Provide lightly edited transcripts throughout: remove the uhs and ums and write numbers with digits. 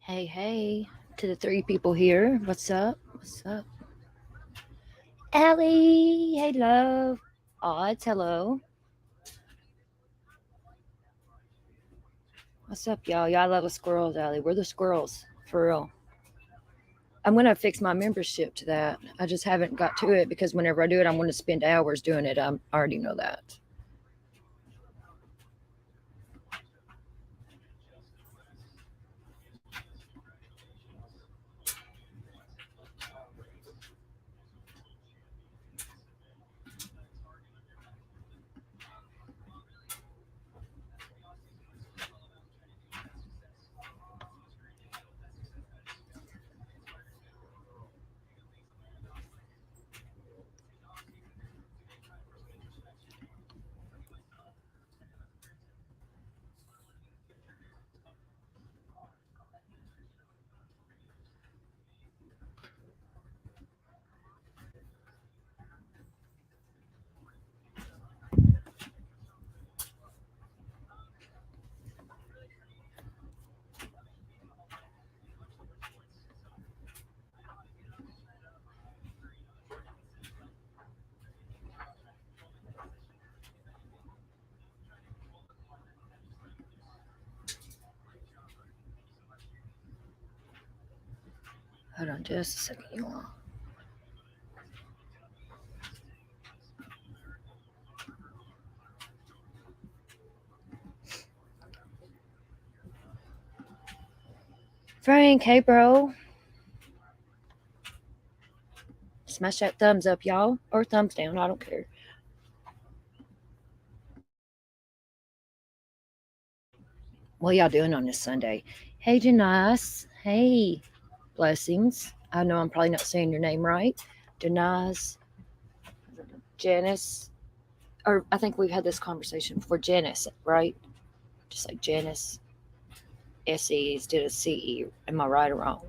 Hey, to the three people here. What's up? What's up? Allie, hey, love. Odds, hello. What's up, y'all? Y'all love the squirrels, Allie. We're the squirrels, for real. I'm going to fix my membership to that. I just haven't got to it because whenever I do it, I'm going to spend hours doing it. I already know that. Hold on just a second, you all. Frank, hey, bro. Smash that thumbs up, y'all. Or thumbs down. I don't care. What y'all doing on this Sunday? Hey, Janice. Hey, blessings. I know I'm probably not saying your name right. Janice, Janice, or I think we've had this conversation before. Janice, right? Just like Janice, S-E instead of C-E. Am I right or wrong?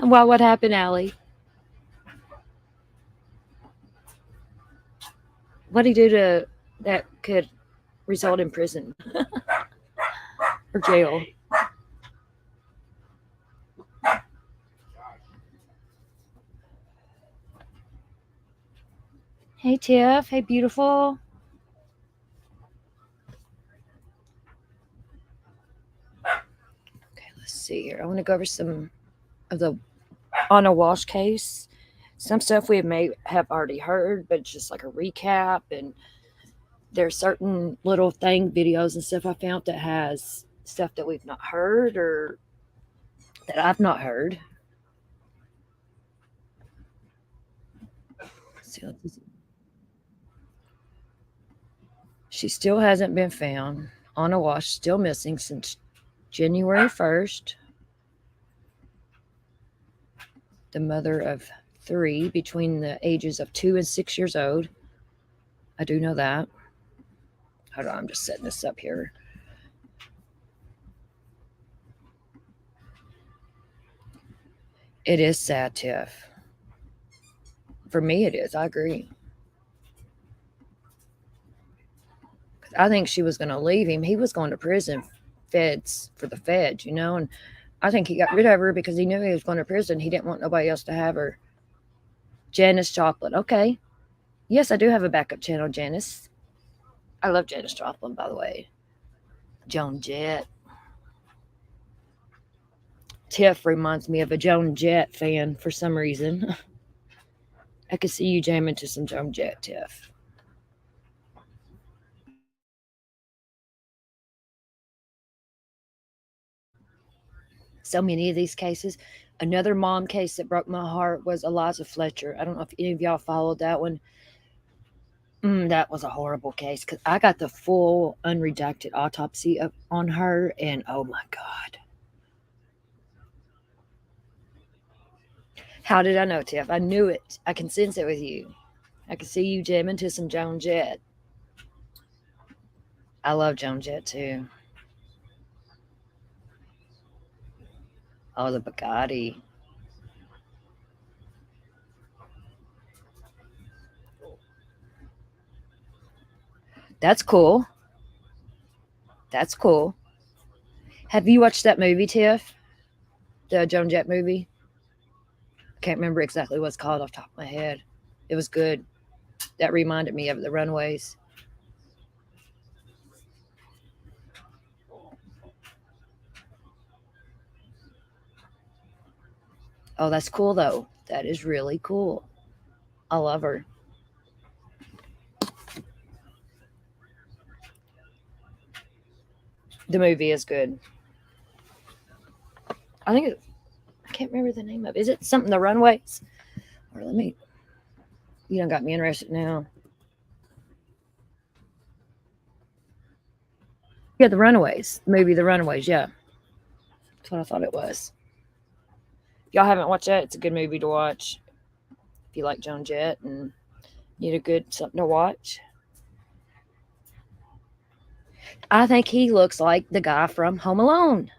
Well, what happened, Allie? What did he do to that could result in prison or jail? Hey, Tiff. Hey, beautiful. Okay, let's see here. I want to go over some of the Anna Walsh case. Some stuff we may have already heard, but it's just like a recap. And there's certain little thing videos and stuff I found that has stuff that we've not heard or that I've not heard. So she still hasn't been found. Anna Walsh still missing since January 1st. The mother of three between the ages of 2 and 6 years old. I do know that. Hold on, I'm just setting this up here. It is sad, Tiff. For me, it is. I agree. I think she was going to leave him. He was going to prison, feds for the feds, and I think he got rid of her because he knew he was going to prison. He didn't want nobody else to have her. Janice Joplin. Okay. Yes, I do have a backup channel, Janice. I love Janice Joplin, by the way. Joan Jett. Tiff reminds me of a Joan Jett fan for some reason. I could see you jamming to some Joan Jett, Tiff. So many of these cases. Another mom case that broke my heart was Eliza Fletcher. I don't know if any of y'all followed that one. That was a horrible case because I got the full unredacted autopsy on her, and oh my God. How did I know, Tiff? I knew it. I can sense it with you. I can see you jamming to some Joan Jett. I love Joan Jett too. Oh, the Bugatti. That's cool. That's cool. Have you watched that movie, Tiff? The Joan Jett movie? I can't remember exactly what it's called off the top of my head. It was good. That reminded me of the Runaways. Oh, that's cool though. That is really cool. I love her. The movie is good. I think I can't remember the name of it. Is it something the Runaways? Or let me. You done got me interested now. Yeah, the Runaways. The movie The Runaways. Yeah, that's what I thought it was. If y'all haven't watched that, it's a good movie to watch if you like Joan Jett and need a good something to watch. I think he looks like the guy from Home Alone.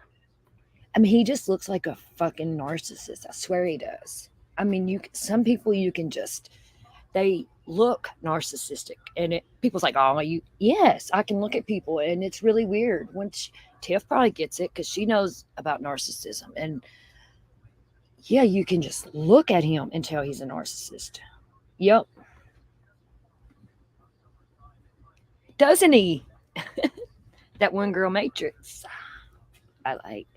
I mean, he just looks like a fucking narcissist. I swear he does. I mean, some people you can just they look narcissistic, and people's like, oh, you yes, I can look at people, and it's really weird. Tiff probably gets it because she knows about narcissism, and yeah, you can just look at him and tell he's a narcissist. Yep, doesn't he? That one girl matrix. I like.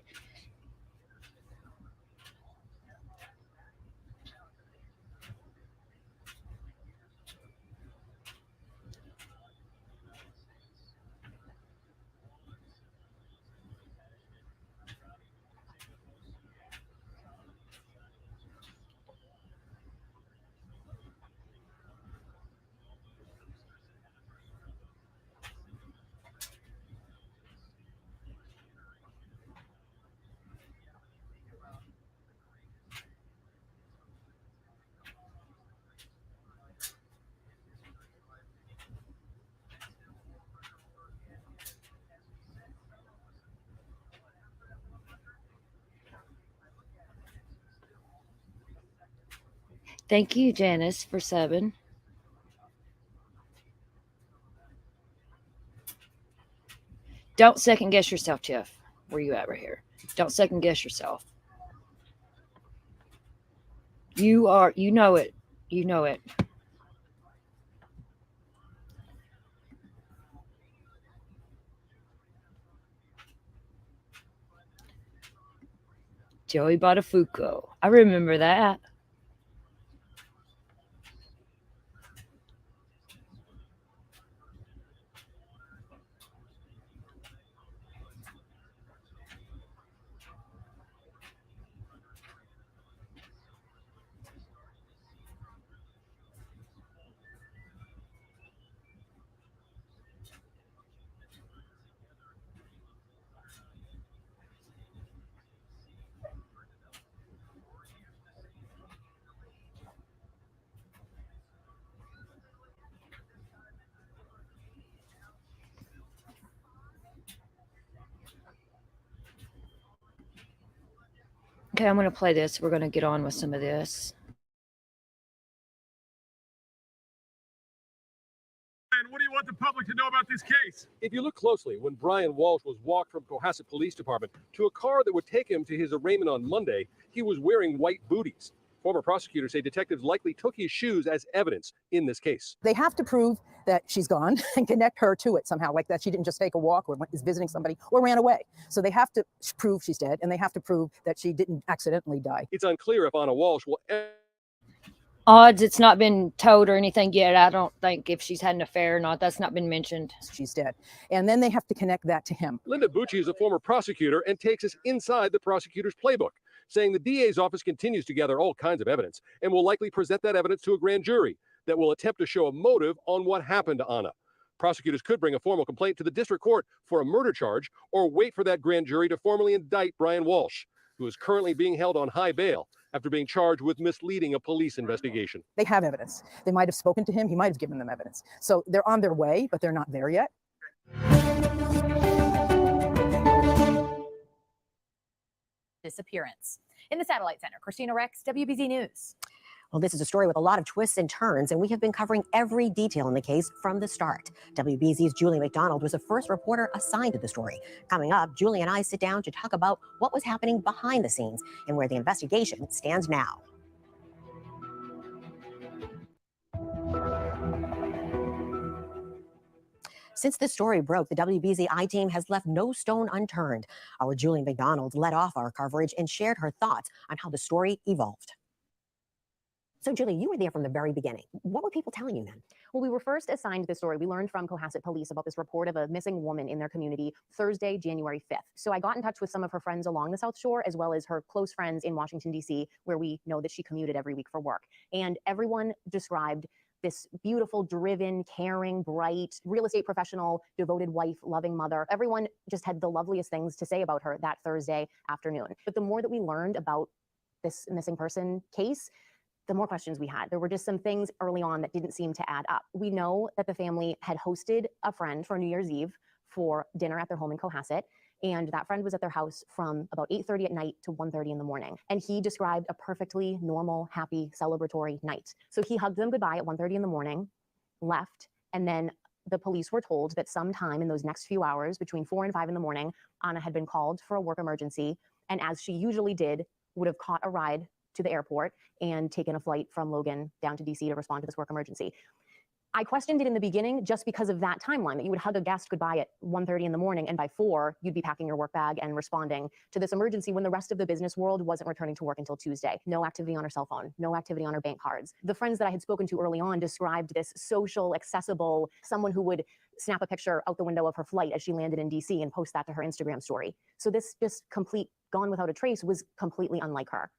Thank you, Janice, for 7. Don't second guess yourself, Tiff. Where you at right here? Don't second guess yourself. You know it. You know it. Joey Buttafuoco. I remember that. Okay, I'm going to play this. We're going to get on with some of this. And what do you want the public to know about this case? If you look closely, when Bryan Walshe was walked from Cohasset Police Department to a car that would take him to his arraignment on Monday, he was wearing white booties. Former prosecutors say detectives likely took his shoes as evidence in this case. They have to prove that she's gone and connect her to it somehow, like that she didn't just take a walk or is visiting somebody or ran away. So they have to prove she's dead, and they have to prove that she didn't accidentally die. It's unclear if Anna Walshe will Odds, it's not been told or anything yet. I don't think if she's had an affair or not. That's not been mentioned. She's dead. And then they have to connect that to him. Linda Bucci is a former prosecutor and takes us inside the prosecutor's playbook, saying the DA's office continues to gather all kinds of evidence and will likely present that evidence to a grand jury that will attempt to show a motive on what happened to Anna. Prosecutors could bring a formal complaint to the district court for a murder charge or wait for that grand jury to formally indict Bryan Walshe, who is currently being held on high bail after being charged with misleading a police investigation. They have evidence. They might have spoken to him. He might have given them evidence. So they're on their way, but they're not there yet. Disappearance. In the Satellite Center, Christina Rex, WBZ News. Well, this is a story with a lot of twists and turns, and we have been covering every detail in the case from the start. WBZ's Julie McDonald was the first reporter assigned to the story. Coming up, Julie and I sit down to talk about what was happening behind the scenes and where the investigation stands now. Since this story broke, the WBZ I-team has left no stone unturned. Our Julie McDonald led off our coverage and shared her thoughts on how the story evolved. So, Julie, you were there from the very beginning. What were people telling you then? Well, we were first assigned this story. We learned from Cohasset Police about this report of a missing woman in their community Thursday, January 5th. So I got in touch with some of her friends along the South Shore, as well as her close friends in Washington, D.C., where we know that she commuted every week for work. And everyone described this beautiful, driven, caring, bright, real estate professional, devoted wife, loving mother. Everyone just had the loveliest things to say about her that Thursday afternoon. But the more that we learned about this missing person case, the more questions we had. There were just some things early on that didn't seem to add up. We know that the family had hosted a friend for New Year's Eve for dinner at their home in Cohasset. And that friend was at their house from about 8:30 at night to 1:30 in the morning. And he described a perfectly normal, happy, celebratory night. So he hugged them goodbye at 1:30 in the morning, left, and then the police were told that sometime in those next few hours, between 4 and 5 in the morning, Anna had been called for a work emergency. And as she usually did, would have caught a ride to the airport and taken a flight from Logan down to DC to respond to this work emergency. I questioned it in the beginning just because of that timeline, that you would hug a guest goodbye at 1:30 in the morning, and by 4, you'd be packing your work bag and responding to this emergency when the rest of the business world wasn't returning to work until Tuesday. No activity on her cell phone, no activity on her bank cards. The friends that I had spoken to early on described this social, accessible, someone who would snap a picture out the window of her flight as she landed in DC and post that to her Instagram story. So this just complete gone without a trace was completely unlike her.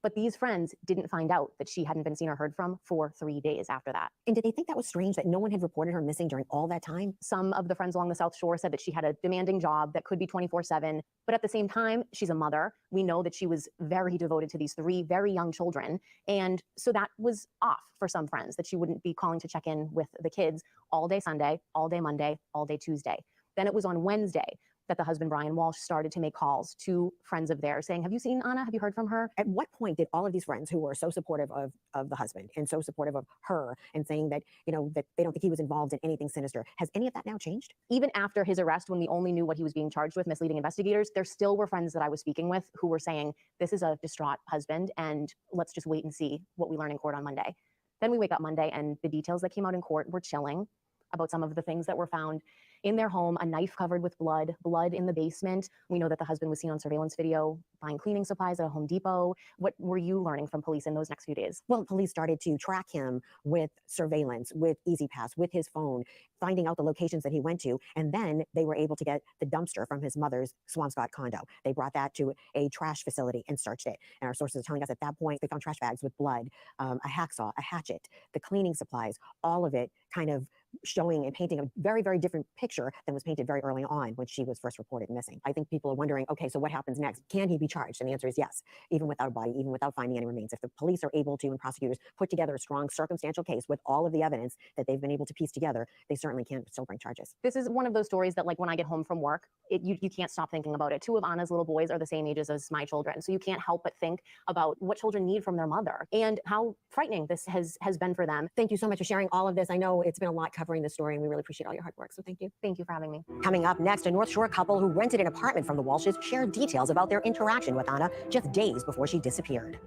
But these friends didn't find out that she hadn't been seen or heard from for 3 days after that. And did they think that was strange that no one had reported her missing during all that time? Some of the friends along the South Shore said that she had a demanding job that could be 24/7. But at the same time, she's a mother. We know that she was very devoted to these 3 very young children. And so that was off for some friends, that she wouldn't be calling to check in with the kids all day Sunday, all day Monday, all day Tuesday. Then it was on Wednesday that the husband, Bryan Walshe, started to make calls to friends of theirs saying, have you seen Anna? Have you heard from her? At what point did all of these friends who were so supportive of the husband and so supportive of her and saying that, you know, that they don't think he was involved in anything sinister, has any of that now changed? Even after his arrest, when we only knew what he was being charged with, misleading investigators, there still were friends that I was speaking with who were saying, this is a distraught husband, and let's just wait and see what we learn in court on Monday. Then we wake up Monday, and the details that came out in court were chilling about some of the things that were found in their home, a knife covered with blood in the basement. We know that the husband was seen on surveillance video buying cleaning supplies at a Home Depot. What were you learning from police in those next few days? Well, police started to track him with surveillance, with EasyPass, with his phone, finding out the locations that he went to. And then they were able to get the dumpster from his mother's Swampscott condo. They brought that to a trash facility and searched it. And our sources are telling us at that point, they found trash bags with blood, a hacksaw, a hatchet, the cleaning supplies, all of it kind of showing and painting a very, very different picture than was painted very early on when she was first reported missing. I think people are wondering, okay, so what happens next? Can he be charged? And the answer is yes, even without a body, even without finding any remains. If the police are able to, and prosecutors, put together a strong circumstantial case with all of the evidence that they've been able to piece together, they certainly can still bring charges. This is one of those stories that, like, when I get home from work, you can't stop thinking about it. 2 of Anna's little boys are the same ages as my children. So you can't help but think about what children need from their mother and how frightening this has been for them. Thank you so much for sharing all of this. I know it's been a lot covering this story, and we really appreciate all your hard work. So thank you. Thank you for having me. Coming up next, a North Shore couple who rented an apartment from the Walshes shared details about their interaction with Anna just days before she disappeared.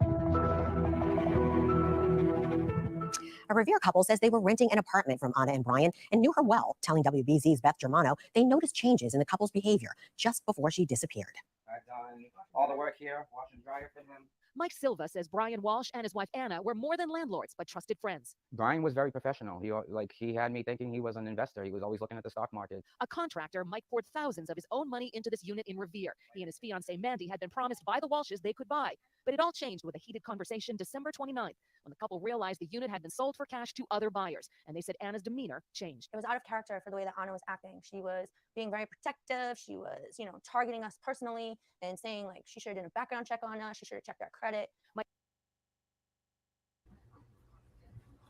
A Revere couple says they were renting an apartment from Anna and Bryan and knew her well, telling WBZ's Beth Germano they noticed changes in the couple's behavior just before she disappeared. I've done all the work here, wash and dryer for him. Mike Silva says Bryan Walshe and his wife Anna were more than landlords, but trusted friends. Bryan was very professional. He had me thinking he was an investor. He was always looking at the stock market. A contractor, Mike poured thousands of his own money into this unit in Revere. He and his fiancée Mandy had been promised by the Walshes they could buy. But it all changed with a heated conversation December 29th, when the couple realized the unit had been sold for cash to other buyers, and they said Anna's demeanor changed. It was out of character for the way that Anna was acting. She was being very protective. She was, targeting us personally and saying, like, she should have done a background check on us. She should have checked our credit.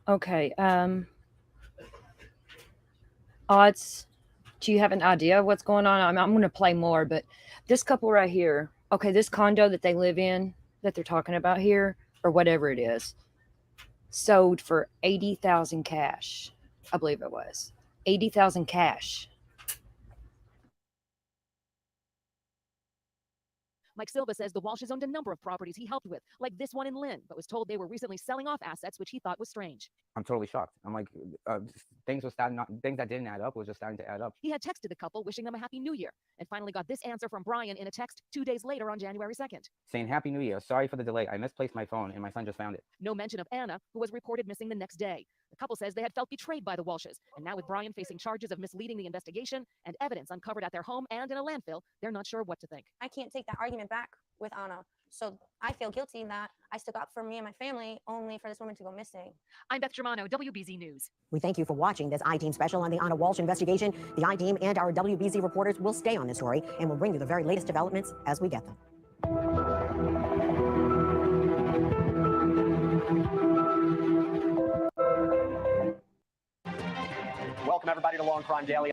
Okay. Odds, do you have an idea of what's going on? I'm going to play more, but this couple right here, okay, this condo that they live in, that they're talking about here, or whatever it is, sold for 80,000 cash. I believe it was 80,000 cash. Mike Silva says the Walshes owned a number of properties he helped with, like this one in Lynn, but was told they were recently selling off assets, which he thought was strange. I'm totally shocked. I'm like, things that didn't add up was just starting to add up. He had texted the couple wishing them a happy new year and finally got this answer from Bryan in a text 2 days later on January 2nd. Saying Happy New Year. Sorry for the delay. I misplaced my phone and my son just found it. No mention of Anna, who was reported missing the next day. The couple says they had felt betrayed by the Walshes, and now with Bryan facing charges of misleading the investigation and evidence uncovered at their home and in a landfill, they're not sure what to think. I can't take that argument back with Anna. So I feel guilty that I stuck up for me and my family only for this woman to go missing. I'm Beth Germano, WBZ News. We thank you for watching this I-Team special on the Anna Walshe investigation. The I-Team and our WBZ reporters will stay on this story and will bring you the very latest developments as we get them. Welcome, everybody, to Law and Crime Daily.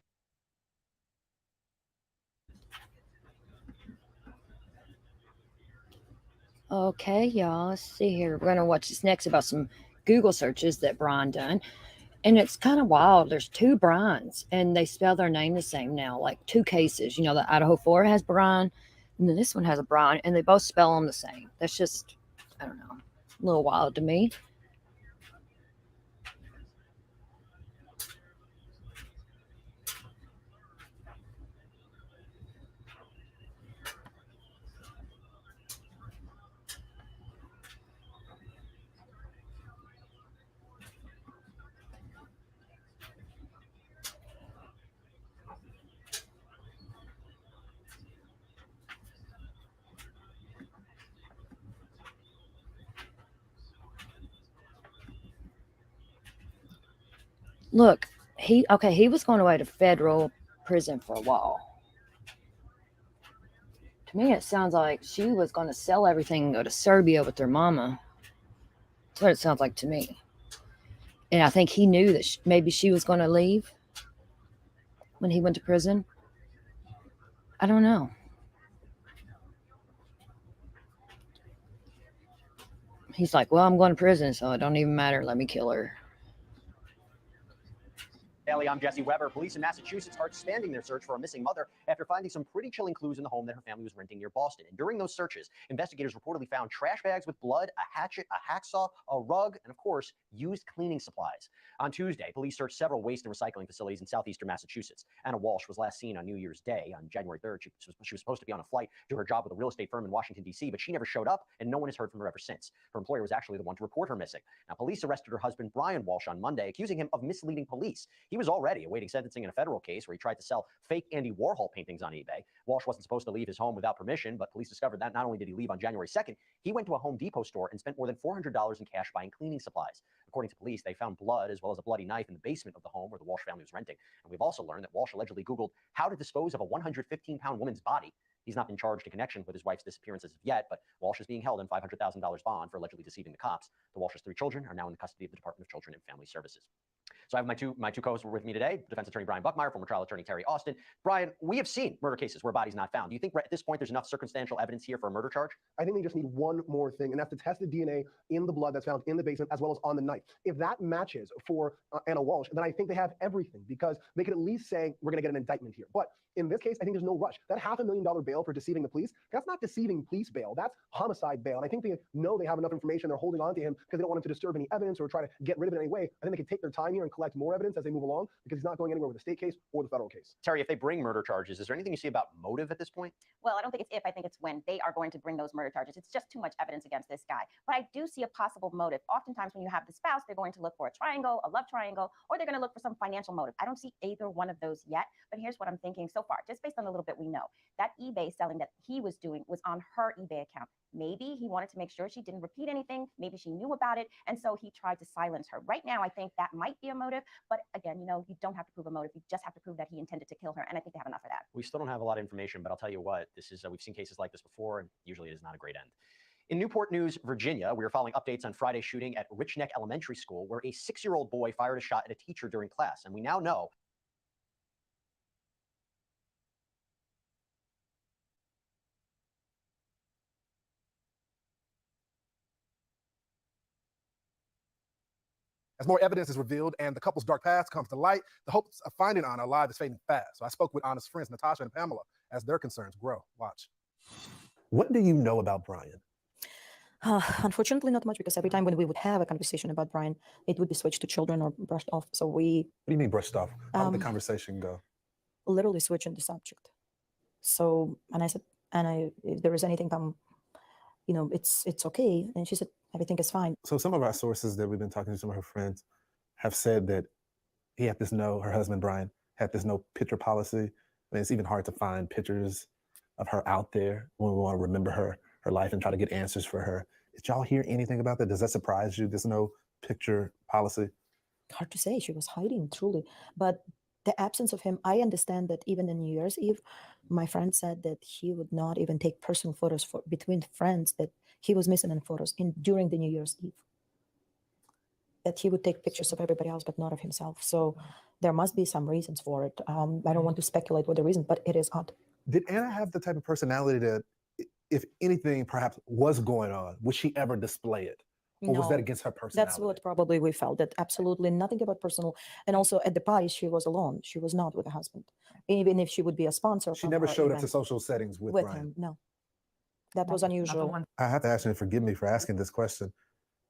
Okay, y'all, let's see here. We're going to watch this next about some Google searches that Bryan done. And it's kind of wild. There's two Bryans, and they spell their name the same now, like two cases. You know, the Idaho 4 has Bryan, and then this one has a Bryan, and they both spell them the same. That's just, I don't know, a little wild to me. Look, he was going away to federal prison for a while. To me, it sounds like she was going to sell everything and go to Serbia with her mama. That's what it sounds like to me. And I think he knew that maybe she was going to leave when he went to prison. I don't know. He's like, well, I'm going to prison, so it don't even matter. Let me kill her. I'm Jesse Weber. Police in Massachusetts are expanding their search for a missing mother after finding some pretty chilling clues in the home that her family was renting near Boston. And during those searches, investigators reportedly found trash bags with blood, a hatchet, a hacksaw, a rug, and of course, used cleaning supplies. On Tuesday, police searched several waste and recycling facilities in southeastern Massachusetts. Anna Walshe was last seen on New Year's Day on January 3rd. She was supposed to be on a flight to her job with a real estate firm in Washington, D.C., but she never showed up, and no one has heard from her ever since. Her employer was actually the one to report her missing. Now, police arrested her husband, Bryan Walshe, on Monday, accusing him of misleading police. He was already awaiting sentencing in a federal case where he tried to sell fake Andy Warhol paintings on eBay. Walshe wasn't supposed to leave his home without permission, but police discovered that not only did he leave on January 2nd, he went to a Home Depot store and spent more than $400 in cash buying cleaning supplies. According to police, they found blood as well as a bloody knife in the basement of the home where the Walshe family was renting. And we've also learned that Walshe allegedly Googled how to dispose of a 115-pound woman's body. He's not been charged in connection with his wife's disappearance as of yet, but Walshe is being held in $500,000 bond for allegedly deceiving the cops. The Walshe's 3 children are now in the custody of the Department of Children and Family Services. So I have my two co-hosts with me today, defense attorney Brian Buckmeyer, former trial attorney Terry Austin. Brian, we have seen murder cases where bodies not found. Do you think at this point there's enough circumstantial evidence here for a murder charge? I think they just need one more thing, and that's to test the DNA in the blood that's found in the basement as well as on the knife. If that matches for Anna Walshe, then I think they have everything because they could at least say we're going to get an indictment here. But in this case, I think there's no rush. That $500,000 bail for deceiving the police, that's not deceiving police bail. That's homicide bail. And I think they know they have enough information. They're holding on to him because they don't want him to disturb any evidence or try to get rid of it in any way. I think they can take their time here and collect more evidence as they move along because he's not going anywhere with the state case or the federal case. Terry, if they bring murder charges, is there anything you see about motive at this point? Well, I don't think it's if, I think it's when they are going to bring those murder charges. It's just too much evidence against this guy. But I do see a possible motive. Oftentimes when you have the spouse, they're going to look for a triangle, a love triangle, or they're going to look for some financial motive. I don't see either one of those yet, but here's what I'm thinking so far, just based on the little bit we know. That eBay selling that he was doing was on her eBay account. Maybe he wanted to make sure she didn't repeat anything. Maybe she knew about it. And so he tried to silence her. Right now, I think that might be a motive. But again, you don't have to prove a motive. You just have to prove that he intended to kill her. And I think they have enough of that. We still don't have a lot of information, but I'll tell you what, this is we've seen cases like this before, and usually it is not a great end. In Newport News, Virginia, we are following updates on Friday's shooting at Rich Neck Elementary School, where a 6-year-old boy fired a shot at a teacher during class. And we now know As more evidence is revealed and the couple's dark past comes to light, the hopes of finding Anna alive is fading fast. So I spoke with Anna's friends, Natasha and Pamela, as their concerns grow. Watch. What do you know about Bryan? Unfortunately, not much, because every time when we would have a conversation about Bryan, it would be switched to children or brushed off. So we What do you mean brushed off? How would the conversation go? literally switching the subject. So, and I said, Anna, if there is anything, it's okay. And she said, everything is fine. So some of our sources that we've been talking to, some of her friends, have said that he had this her husband Bryan had this no picture policy. I mean, it's even hard to find pictures of her out there when we want to remember her life and try to get answers for her. Did y'all hear anything about that? Does that surprise you? There's no picture policy? Hard to say. She was hiding, truly. But the absence of him, I understand that even on New Year's Eve, my friend said that he would not even take personal photos between friends, that he was missing in photos during the New Year's Eve. That he would take pictures of everybody else, but not of himself. So there must be some reasons for it. I don't want to speculate what the reason, but it is odd. Did Anna have the type of personality that, if anything perhaps was going on, would she ever display it? Or was that against her personality? That's what probably we felt, that absolutely nothing about personal. And also at the party, she was alone. She was not with a husband. Even if she would be a sponsor. She never showed up to social settings with Bryan. him. No, that was unusual. I have to ask you, and forgive me for asking this question,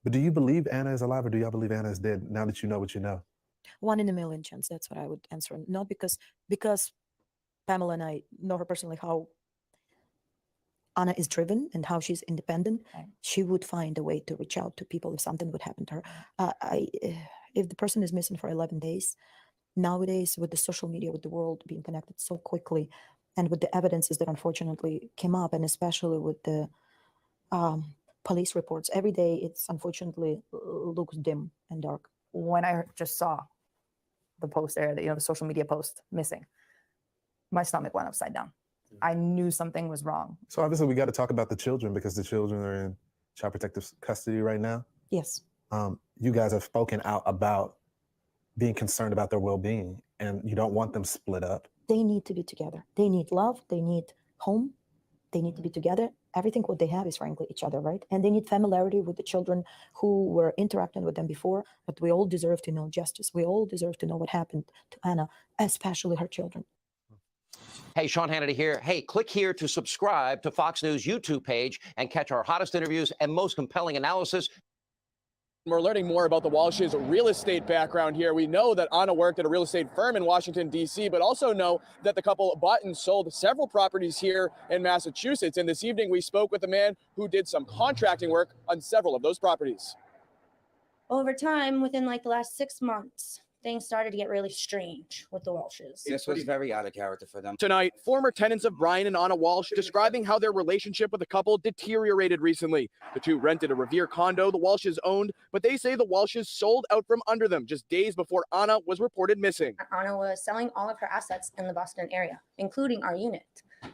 but do you believe Anna is alive, or do y'all believe Anna is dead now that you know what you know? 1 in a million chance. That's what I would answer. Not because Pamela and I know her personally, how Anna is driven and how she's independent. Right. She would find a way to reach out to people if something would happen to her. If the person is missing for 11 days, nowadays with the social media, with the world being connected so quickly, and with the evidences that unfortunately came up, and especially with the police reports, every day it's unfortunately looks dim and dark. When I just saw the post there, the social media post missing, my stomach went upside down. I knew something was wrong. So obviously we got to talk about the children, because the children are in child protective custody right now. Yes. You guys have spoken out about being concerned about their well-being, and you don't want them split up. They need to be together. They need love. They need home. They need to be together. Everything what they have is frankly each other, right? And they need familiarity with the children who were interacting with them before. But we all deserve to know justice. We all deserve to know what happened to Anna, especially her children. Hey, Sean Hannity here. Hey, click here to subscribe to Fox News YouTube page and catch our hottest interviews and most compelling analysis. We're learning more about the Walshes' real estate background here. We know that Anna worked at a real estate firm in Washington, D.C., but also know that the couple bought and sold several properties here in Massachusetts. And this evening, we spoke with a man who did some contracting work on several of those properties. Over time, within like the last 6 months, things started to get really strange with the Walshes. This was very out of character for them. Tonight, former tenants of Bryan and Anna Walshe describing how their relationship with the couple deteriorated recently. The two rented a Revere condo the Walshes owned, but they say the Walshes sold out from under them just days before Anna was reported missing. Anna was selling all of her assets in the Boston area, including our unit,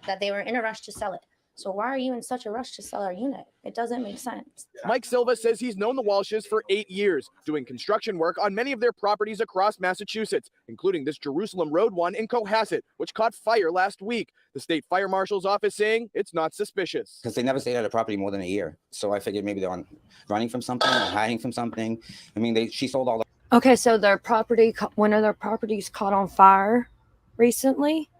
that they were in a rush to sell it. So why are you in such a rush to sell our unit? It doesn't make sense. Mike Silva says he's known the Walshes for 8 years, doing construction work on many of their properties across Massachusetts, including this Jerusalem Road one in Cohasset, which caught fire last week. The state fire marshal's office saying it's not suspicious. Because they never stayed at a property more than a year. So I figured maybe they're running from something or hiding from something. I mean, she sold all the... Okay, so one of their properties caught on fire recently,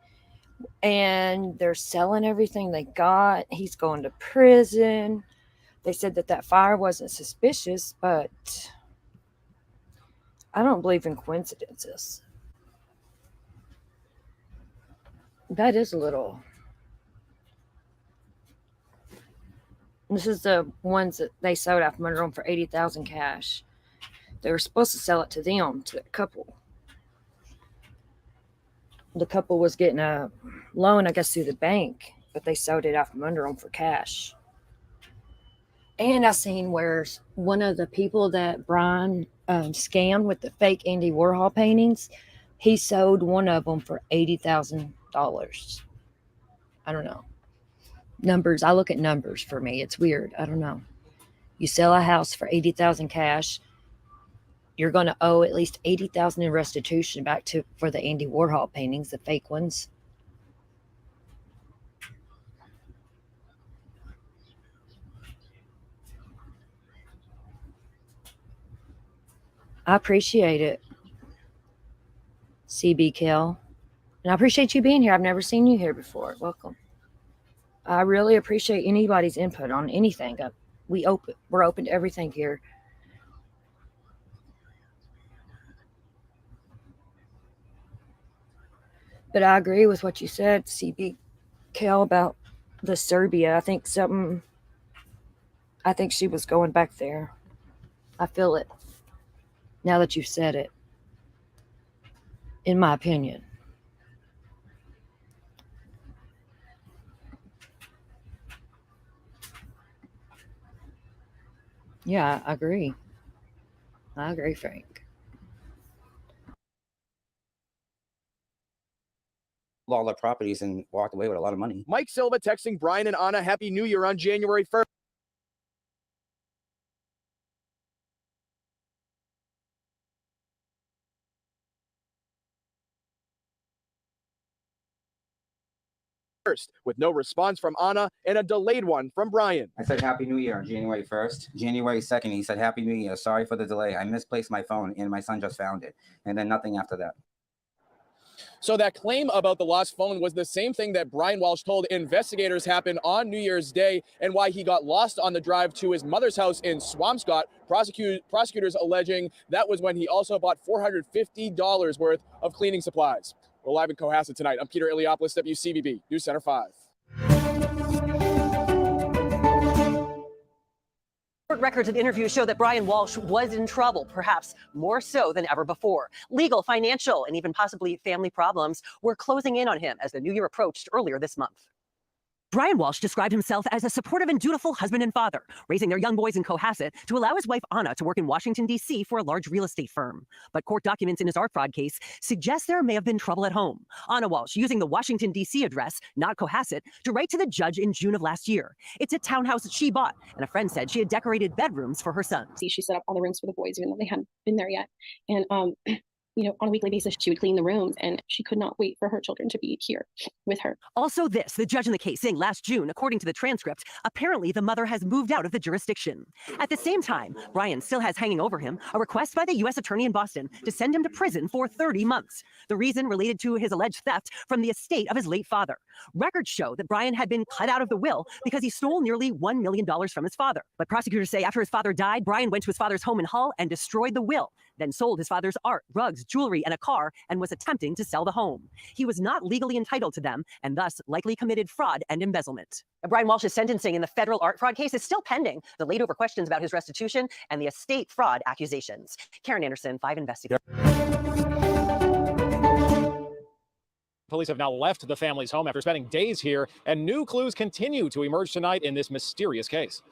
and they're selling everything they got. He's going to prison. They said that fire wasn't suspicious, but I don't believe in coincidences. That is a little. This is the ones that they sold out from under them for $80,000 cash. They were supposed to sell it to them, to the couple. The couple was getting a loan, I guess, through the bank, but they sold it out from under them for cash. And I seen where one of the people that Bryan scammed with the fake Andy Warhol paintings, he sold one of them for $80,000. I don't know. Numbers. I look at numbers for me. It's weird. I don't know. You sell a house for $80,000 cash, you're going to owe at least $80,000 in restitution back for the Andy Warhol paintings, the fake ones. I appreciate it, CB Kel. And I appreciate you being here. I've never seen you here before. Welcome. I really appreciate anybody's input on anything. We're open to everything here. But I agree with what you said, CB Kel, about the Serbia. I think she was going back there. I feel it now that you've said it, in my opinion. Yeah, I agree. I agree, Frank. All their properties and walked away with a lot of money. Mike Silva texting Bryan and Anna Happy New Year on January 1st. With no response from Anna and a delayed one from Bryan. I said Happy New Year on January 1st. January 2nd, he said Happy New Year. Sorry for the delay. I misplaced my phone and my son just found it. And then nothing after that. So that claim about the lost phone was the same thing that Bryan Walshe told investigators happened on New Year's Day and why he got lost on the drive to his mother's house in Swampscott. Prosecutors alleging that was when he also bought $450 worth of cleaning supplies. We're live in Cohasset tonight. I'm Peter Iliopoulos, WCVB News Center 5. Court records and interviews show that Bryan Walshe was in trouble, perhaps more so than ever before. Legal, financial, and even possibly family problems were closing in on him as the new year approached earlier this month. Bryan Walshe described himself as a supportive and dutiful husband and father, raising their young boys in Cohasset to allow his wife Anna to work in Washington, D.C. for a large real estate firm. But court documents in his art fraud case suggest there may have been trouble at home. Anna Walshe using the Washington, D.C. address, not Cohasset, to write to the judge in June of last year. It's a townhouse that she bought, and a friend said she had decorated bedrooms for her sons. She set up all the rooms for the boys, even though they hadn't been there yet. And on a weekly basis, she would clean the rooms, and she could not wait for her children to be here with her. Also this, the judge in the case saying last June, according to the transcript, apparently the mother has moved out of the jurisdiction. At the same time, Bryan still has hanging over him a request by the U.S. attorney in Boston to send him to prison for 30 months. The reason related to his alleged theft from the estate of his late father. Records show that Bryan had been cut out of the will because he stole nearly $1 million from his father. But prosecutors say after his father died, Bryan went to his father's home in Hull and destroyed the will, then sold his father's art, rugs, jewelry, and a car, and was attempting to sell the home. He was not legally entitled to them, and thus likely committed fraud and embezzlement. Bryan Walshe's sentencing in the federal art fraud case is still pending. The laid over questions about his restitution and the estate fraud accusations. Karen Anderson, 5 Investigators. Police have now left the family's home after spending days here, and new clues continue to emerge tonight in this mysterious case.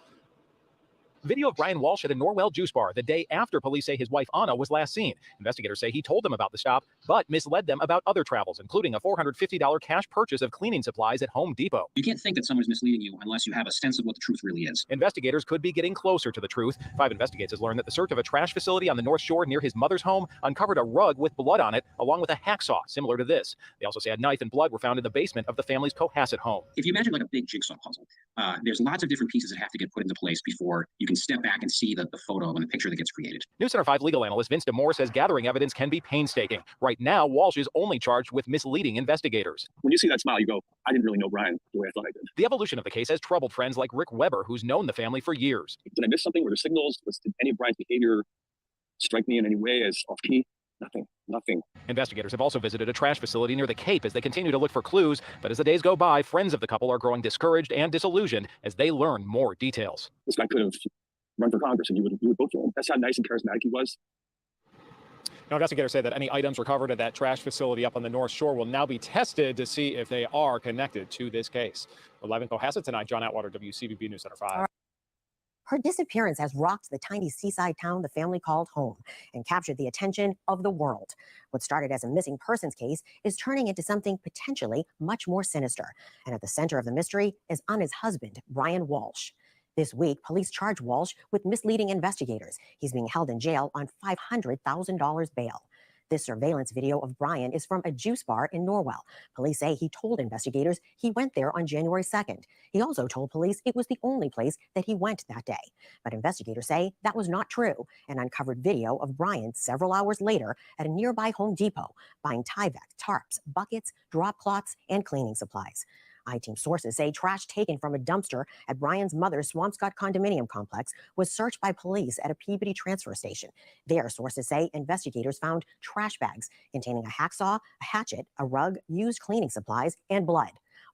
Video of Bryan Walshe at a Norwell juice bar the day after police say his wife Anna was last seen. Investigators say he told them about the stop, but misled them about other travels, including a $450 cash purchase of cleaning supplies at Home Depot. You can't think that someone's misleading you unless you have a sense of what the truth really is. Investigators could be getting closer to the truth. 5 Investigators has learned that the search of a trash facility on the North Shore near his mother's home uncovered a rug with blood on it, along with a hacksaw similar to this. They also say a knife and blood were found in the basement of the family's Cohasset home. If you imagine like a big jigsaw puzzle, there's lots of different pieces that have to get put into place before you can step back and see the photo and the picture that gets created. News Center 5 legal analyst Vince DeMore says gathering evidence can be painstaking. Right now, Walshe is only charged with misleading investigators. When you see that smile, you go, I didn't really know Bryan the way I thought I did. The evolution of the case has troubled friends like Rick Weber, who's known the family for years. Did I miss something? Were there signals? Did any of Bryan's behavior strike me in any way as off-key? Nothing. Investigators have also visited a trash facility near the Cape as they continue to look for clues. But as the days go by, friends of the couple are growing discouraged and disillusioned as they learn more details. This guy could have run for Congress and you would vote for him. That's how nice and charismatic he was. Now, investigators say that any items recovered at that trash facility up on the North Shore will now be tested to see if they are connected to this case. We're live in Cohasset tonight. John Atwater, WCVB News Center 5. Her disappearance has rocked the tiny seaside town the family called home and captured the attention of the world. What started as a missing persons case is turning into something potentially much more sinister. And at the center of the mystery is Anna's husband, Bryan Walshe. This week, police charge Walshe with misleading investigators. He's being held in jail on $500,000 bail. This surveillance video of Bryan is from a juice bar in Norwell. Police say he told investigators he went there on January 2nd. He also told police it was the only place that he went that day. But investigators say that was not true and uncovered video of Bryan several hours later at a nearby Home Depot buying Tyvek, tarps, buckets, drop cloths, and cleaning supplies. I-Team sources say trash taken from a dumpster at Bryan's mother's Swampscott condominium complex was searched by police at a Peabody transfer station. There, sources say investigators found trash bags containing a hacksaw, a hatchet, a rug, used cleaning supplies, and blood.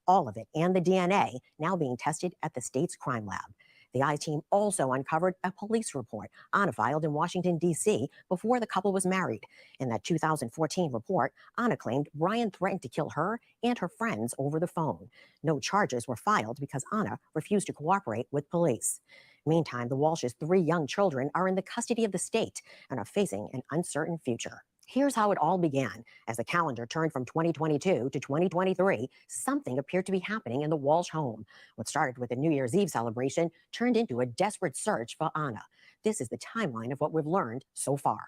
All of it and the DNA now being tested at the state's crime lab. The I-Team also uncovered a police report Anna filed in Washington, D.C. before the couple was married. In that 2014 report, Anna claimed Bryan threatened to kill her and her friends over the phone. No charges were filed because Anna refused to cooperate with police. Meantime, the Walshes' 3 young children are in the custody of the state and are facing an uncertain future. Here's how it all began. As the calendar turned from 2022 to 2023, something appeared to be happening in the Walshe home. What started with a New Year's Eve celebration turned into a desperate search for Anna. This is the timeline of what we've learned so far.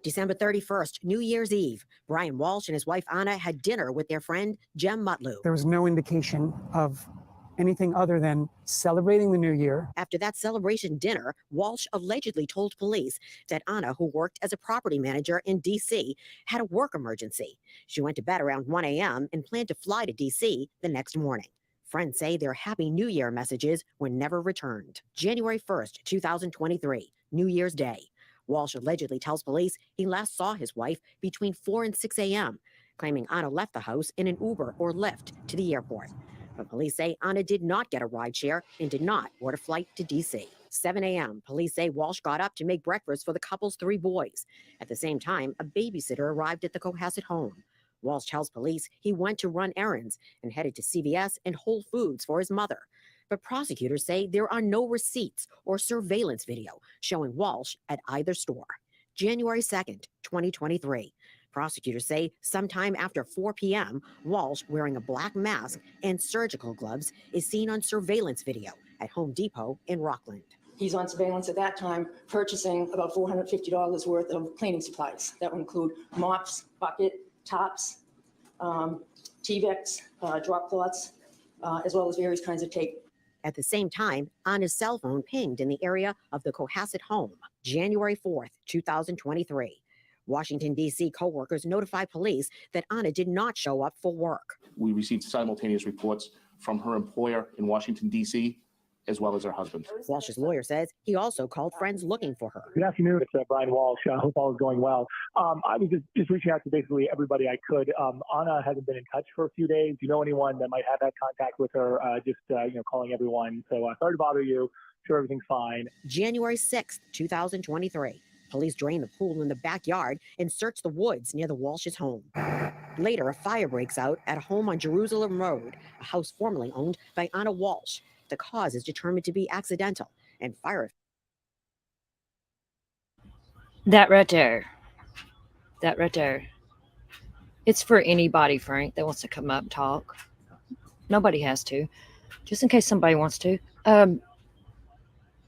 December 31st, New Year's Eve, Bryan Walshe and his wife Anna had dinner with their friend Jem Mutlu. There was no indication of anything other than celebrating the new year. After that celebration dinner, Walshe allegedly told police that Anna, who worked as a property manager in D.C., had a work emergency. She went to bed around 1 a.m. and planned to fly to D.C. the next morning. Friends say their Happy New Year messages were never returned. January 1st, 2023, New Year's Day. Walshe allegedly tells police he last saw his wife between 4 and 6 a.m., claiming Anna left the house in an Uber or Lyft to the airport. But police say Anna did not get a rideshare and did not board a flight to D.C. 7 a.m., police say Walshe got up to make breakfast for the couple's 3 boys. At the same time, a babysitter arrived at the Cohasset home. Walshe tells police he went to run errands and headed to CVS and Whole Foods for his mother. But prosecutors say there are no receipts or surveillance video showing Walshe at either store. January 2nd, 2023. Prosecutors say sometime after 4 p.m., Walshe, wearing a black mask and surgical gloves, is seen on surveillance video at Home Depot in Rockland. He's on surveillance at that time, purchasing about $450 worth of cleaning supplies. That would include mops, bucket, tops, T-Vex, drop cloths, as well as various kinds of tape. At the same time, Anna's cell phone pinged in the area of the Cohasset home. January 4th, 2023. Washington, D.C. co-workers notified police that Anna did not show up for work. We received simultaneous reports from her employer in Washington, D.C., as well as her husband. Walsh's lawyer says he also called friends looking for her. Good afternoon. It's Bryan Walshe. I hope all is going well. I was just reaching out to basically everybody I could. Anna hasn't been in touch for a few days. Do you know anyone that might have had contact with her? Calling everyone. So sorry to bother you. Sure, everything's fine. January 6th, 2023. Police drained the pool in the backyard and searched the woods near the Walsh's home. Later, a fire breaks out at a home on Jerusalem Road, a house formerly owned by Anna Walshe. The cause is determined to be accidental, and fire. That right there. It's for anybody, Frank, that wants to come up and talk. Nobody has to. Just in case somebody wants to.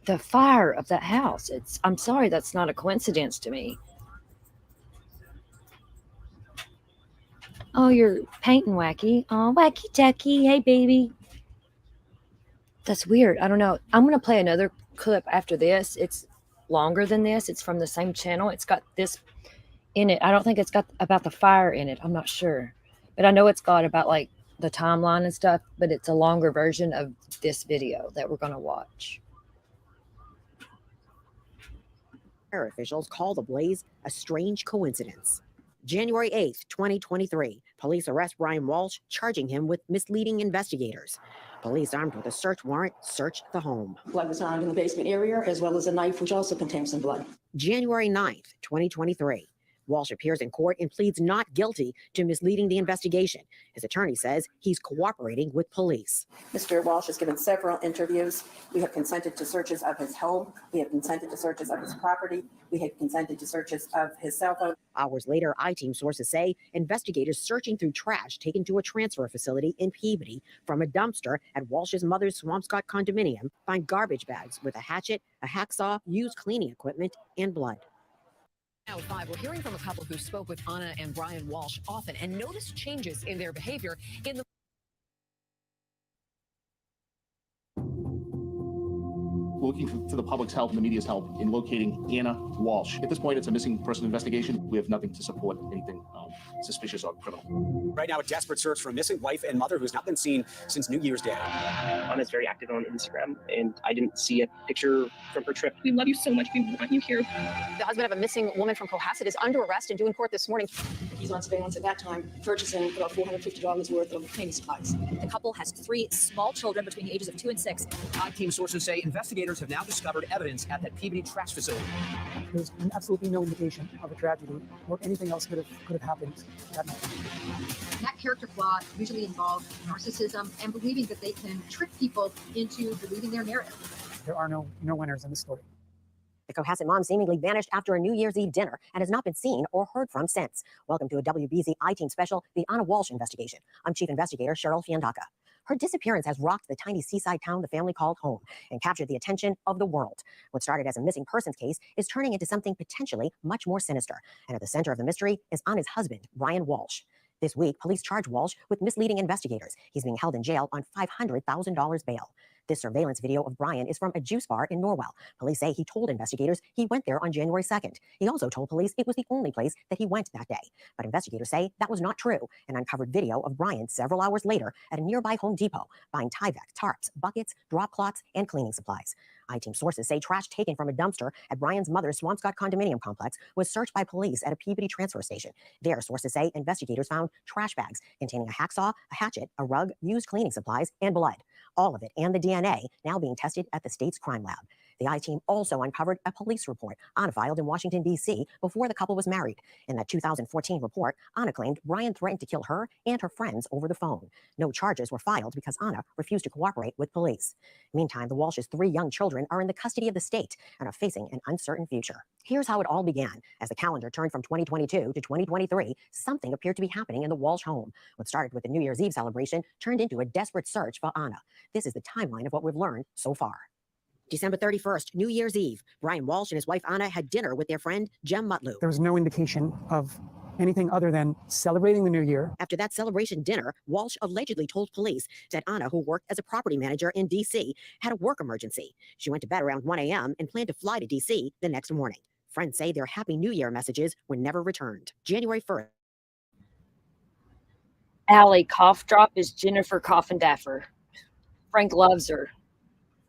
The fire of that house. I'm sorry, that's not a coincidence to me. Oh, you're painting wacky. Oh, wacky tacky. Hey, baby. That's weird. I don't know. I'm going to play another clip after this. It's longer than this. It's from the same channel. It's got this in it. I don't think it's got about the fire in it. I'm not sure. But I know it's got about like the timeline and stuff, but it's a longer version of this video that we're going to watch. Fire officials call the blaze a strange coincidence. January 8th, 2023. Police arrest Bryan Walshe, charging him with misleading investigators. Police armed with a search warrant searched the home. Blood was found in the basement area, as well as a knife, which also contains some blood. January 9th, 2023. Walshe appears in court and pleads not guilty to misleading the investigation. His attorney says he's cooperating with police. Mr. Walshe has given several interviews. We have consented to searches of his home. We have consented to searches of his property. We have consented to searches of his cell phone. Hours later, I-Team sources say investigators searching through trash taken to a transfer facility in Peabody from a dumpster at Walsh's mother's Swampscott condominium find garbage bags with a hatchet, a hacksaw, used cleaning equipment, and blood. Now at 5, we're hearing from a couple who spoke with Anna and Bryan Walshe often and noticed changes in their behavior in the looking to the public's help and the media's help in locating Anna Walshe. At this point, it's a missing person investigation. We have nothing to support anything suspicious or criminal. Right now, a desperate search for a missing wife and mother who's not been seen since New Year's Day. Anna's very active on Instagram, and I didn't see a picture from her trip. We love you so much. We want you here. The husband of a missing woman from Cohasset is under arrest and due in court this morning. He's on surveillance at that time, purchasing about $450 worth of cleaning supplies. The couple has 3 small children between the ages of 2 and 6. I-team sources say investigators have now discovered evidence at that Peabody trash facility. There's absolutely no indication of a tragedy or anything else could have happened that night. That character flaw usually involves narcissism and believing that they can trick people into believing their narrative. There are no winners in this story. The Cohasset mom seemingly vanished after a New Year's Eve dinner and has not been seen or heard from since. Welcome to a WBZ I-Team special, the Anna Walshe investigation. I'm Chief Investigator Cheryl Fiandaca. Her disappearance has rocked the tiny seaside town the family called home and captured the attention of the world. What started as a missing persons case is turning into something potentially much more sinister. And at the center of the mystery is Anna's husband, Bryan Walshe. This week, police charged Walshe with misleading investigators. He's being held in jail on $500,000 bail. This surveillance video of Bryan is from a juice bar in Norwell. Police say he told investigators he went there on January 2nd. He also told police it was the only place that he went that day. But investigators say that was not true and uncovered video of Bryan several hours later at a nearby Home Depot buying Tyvek, tarps, buckets, drop cloths, and cleaning supplies. I-Team sources say trash taken from a dumpster at Bryan's mother's Swampscott condominium complex was searched by police at a Peabody transfer station. There, sources say investigators found trash bags containing a hacksaw, a hatchet, a rug, used cleaning supplies, and blood. All of it and the DNA now being tested at the state's crime lab. The I-Team also uncovered a police report Anna filed in Washington, D.C. before the couple was married. In that 2014 report, Anna claimed Bryan threatened to kill her and her friends over the phone. No charges were filed because Anna refused to cooperate with police. Meantime, the Walshes' 3 young children are in the custody of the state and are facing an uncertain future. Here's how it all began. As the calendar turned from 2022 to 2023, something appeared to be happening in the Walshe home. What started with the New Year's Eve celebration turned into a desperate search for Anna. This is the timeline of what we've learned so far. December 31st, New Year's Eve, Bryan Walshe and his wife Anna had dinner with their friend Jem Mutlu. There was no indication of anything other than celebrating the new year. After that celebration dinner, Walshe allegedly told police that Anna, who worked as a property manager in D.C., had a work emergency. She went to bed around 1 a.m. and planned to fly to D.C. the next morning. Friends say their Happy New Year messages were never returned. January 1st. Allie Cough Drop is Jennifer Coffindaffer. Frank loves her.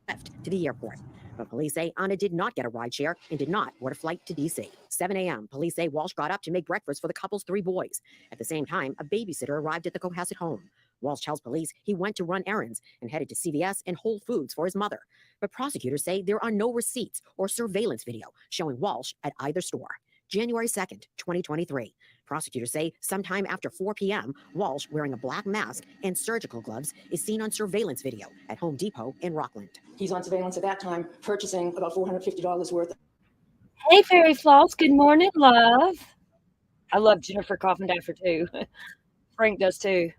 Left to the airport. But police say Anna did not get a rideshare and did not board a flight to D.C. 7 a.m., police say Walshe got up to make breakfast for the couple's 3 boys. At the same time, a babysitter arrived at the Cohasset home. Walshe tells police he went to run errands and headed to CVS and Whole Foods for his mother. But prosecutors say there are no receipts or surveillance video showing Walshe at either store. January 2nd, 2023. Prosecutors say sometime after 4 p.m., Walshe, wearing a black mask and surgical gloves, is seen on surveillance video at Home Depot in Rockland. He's on surveillance at that time, purchasing about $450 worth. Hey, Fairy Floss. Good morning, love. I love Jennifer Coffindaffer, too. Frank does, too.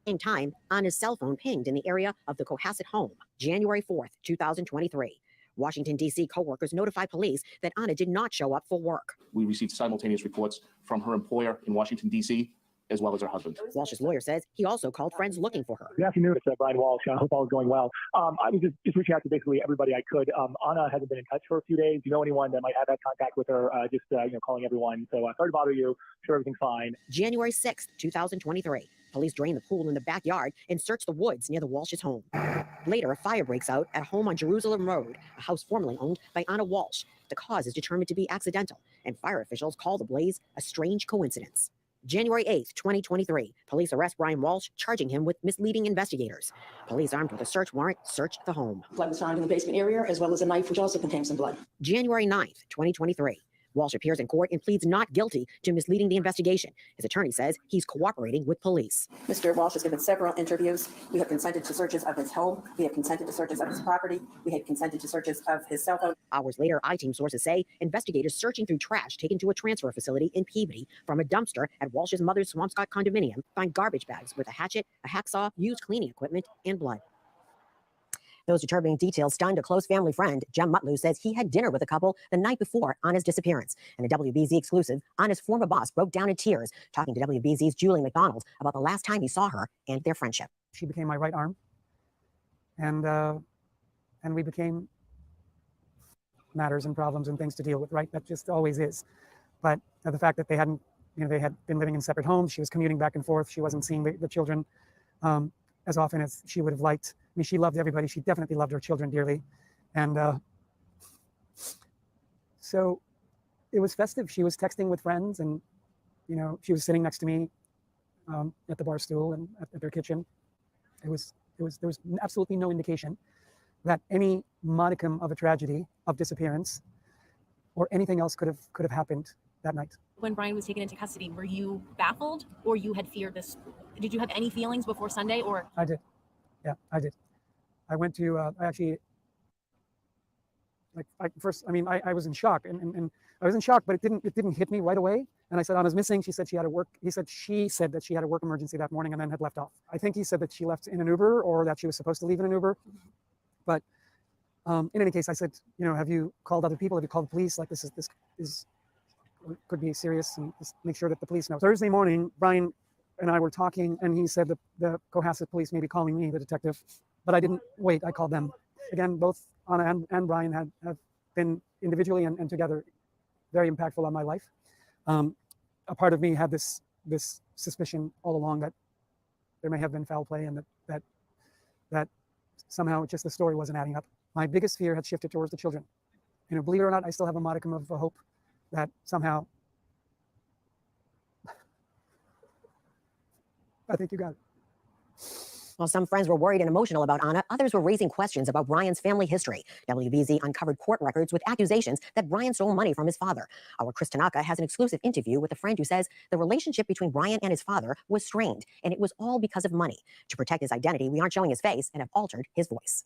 Same time, Anna's cell phone pinged in the area of the Cohasset home, January 4th, 2023. Washington, D.C. co-workers notified police that Anna did not show up for work. We received simultaneous reports from her employer in Washington, D.C., as well as her husband. Walsh's lawyer says he also called friends looking for her. Good afternoon, it's Bryan Walshe. I hope all is going well. I was just reaching out to basically everybody I could. Anna hasn't been in touch for a few days. You know anyone that might have had contact with her? Calling everyone. So sorry to bother you. Sure, everything's fine. January 6th, 2023. Police drained the pool in the backyard and searched the woods near the Walshes' home. Later, a fire breaks out at a home on Jerusalem Road, a house formerly owned by Anna Walshe. The cause is determined to be accidental, and fire officials call the blaze a strange coincidence. January 8th, 2023, police arrest Bryan Walshe, charging him with misleading investigators. Police armed with a search warrant searched the home. Blood was found in the basement area, as well as a knife, which also contains some blood. January 9th, 2023. Walshe appears in court and pleads not guilty to misleading the investigation. His attorney says he's cooperating with police. Mr. Walshe has given several interviews. We have consented to searches of his home. We have consented to searches of his property. We have consented to searches of his cell phone. Hours later, I-Team sources say investigators searching through trash taken to a transfer facility in Peabody from a dumpster at Walsh's mother's Swampscott condominium find garbage bags with a hatchet, a hacksaw, used cleaning equipment, and blood. Those disturbing details stunned a close family friend. Jem Mutlu says he had dinner with a couple the night before Anna's disappearance. In a WBZ exclusive, Anna's former boss broke down in tears, talking to WBZ's Julie McDonald about the last time he saw her and their friendship. She became my right arm, and we became matters and problems and things to deal with, right? That just always is. But the fact that they hadn't, they had been living in separate homes, she was commuting back and forth, she wasn't seeing the children as often as she would have liked. I mean, she loved everybody. She definitely loved her children dearly. And so it was festive. She was texting with friends, and, she was sitting next to me at the bar stool and at their kitchen. There was absolutely no indication that any modicum of a tragedy of disappearance or anything else could have happened that night. When Bryan was taken into custody, were you baffled, or you had feared this? Did you have any feelings before Sunday, or? I did. Yeah, I did. I went to, I actually, I was in shock, and I was in shock, but it didn't hit me right away. And I said, Anna's missing. She said she said that she had a work emergency that morning and then had left off. I think he said that she left in an Uber, or that she was supposed to leave in an Uber. But in any case, I said, have you called other people? Have you called the police? Like, this could be serious, and just make sure that the police know. Thursday morning, Bryan and I were talking, and he said that the Cohasset police may be calling me, the detective, but I didn't wait. I called them. Again, both Anna and Bryan have been individually and together very impactful on my life. A part of me had this suspicion all along that there may have been foul play, and that somehow just the story wasn't adding up. My biggest fear had shifted towards the children. Believe it or not, I still have a modicum of hope that somehow, I think you got it. While some friends were worried and emotional about Anna, others were raising questions about Bryan's family history. WBZ uncovered court records with accusations that Bryan stole money from his father. Our Chris Tanaka has an exclusive interview with a friend who says the relationship between Bryan and his father was strained, and it was all because of money. To protect his identity, we aren't showing his face and have altered his voice.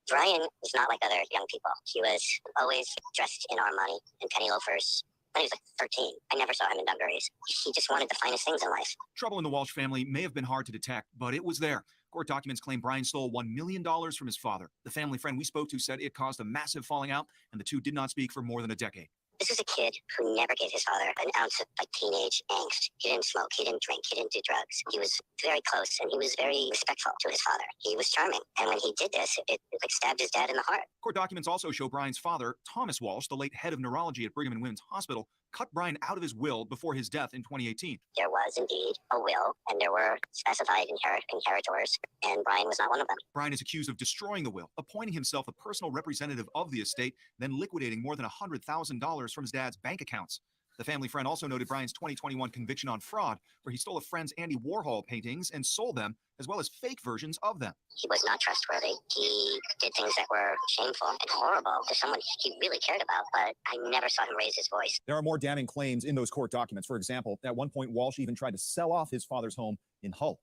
Bryan was not like other young people. He was always dressed in our money, in penny loafers. When he was like 13, I never saw him in dungarees. He just wanted the finest things in life. Trouble in the Walshe family may have been hard to detect, but it was there. Court documents claim Bryan stole $1 million from his father. The family friend we spoke to said it caused a massive falling out, and the two did not speak for more than a decade. This is a kid who never gave his father an ounce of teenage angst. He didn't smoke, he didn't drink, he didn't do drugs. He was very close, and he was very respectful to his father. He was charming, and when he did this, it like stabbed his dad in the heart. Court documents also show Bryan's father, Thomas Walshe, the late head of neurology at Brigham and Women's Hospital, cut Bryan out of his will before his death in 2018. There was indeed a will, and there were specified inheritors, and Bryan was not one of them. Bryan is accused of destroying the will, appointing himself a personal representative of the estate, then liquidating more than $100,000 from his dad's bank accounts. The family friend also noted Bryan's 2021 conviction on fraud, where he stole a friend's Andy Warhol paintings and sold them, as well as fake versions of them. He was not trustworthy. He did things that were shameful and horrible to someone he really cared about, but I never saw him raise his voice. There are more damning claims in those court documents. For example, at one point, Walshe even tried to sell off his father's home in Hull.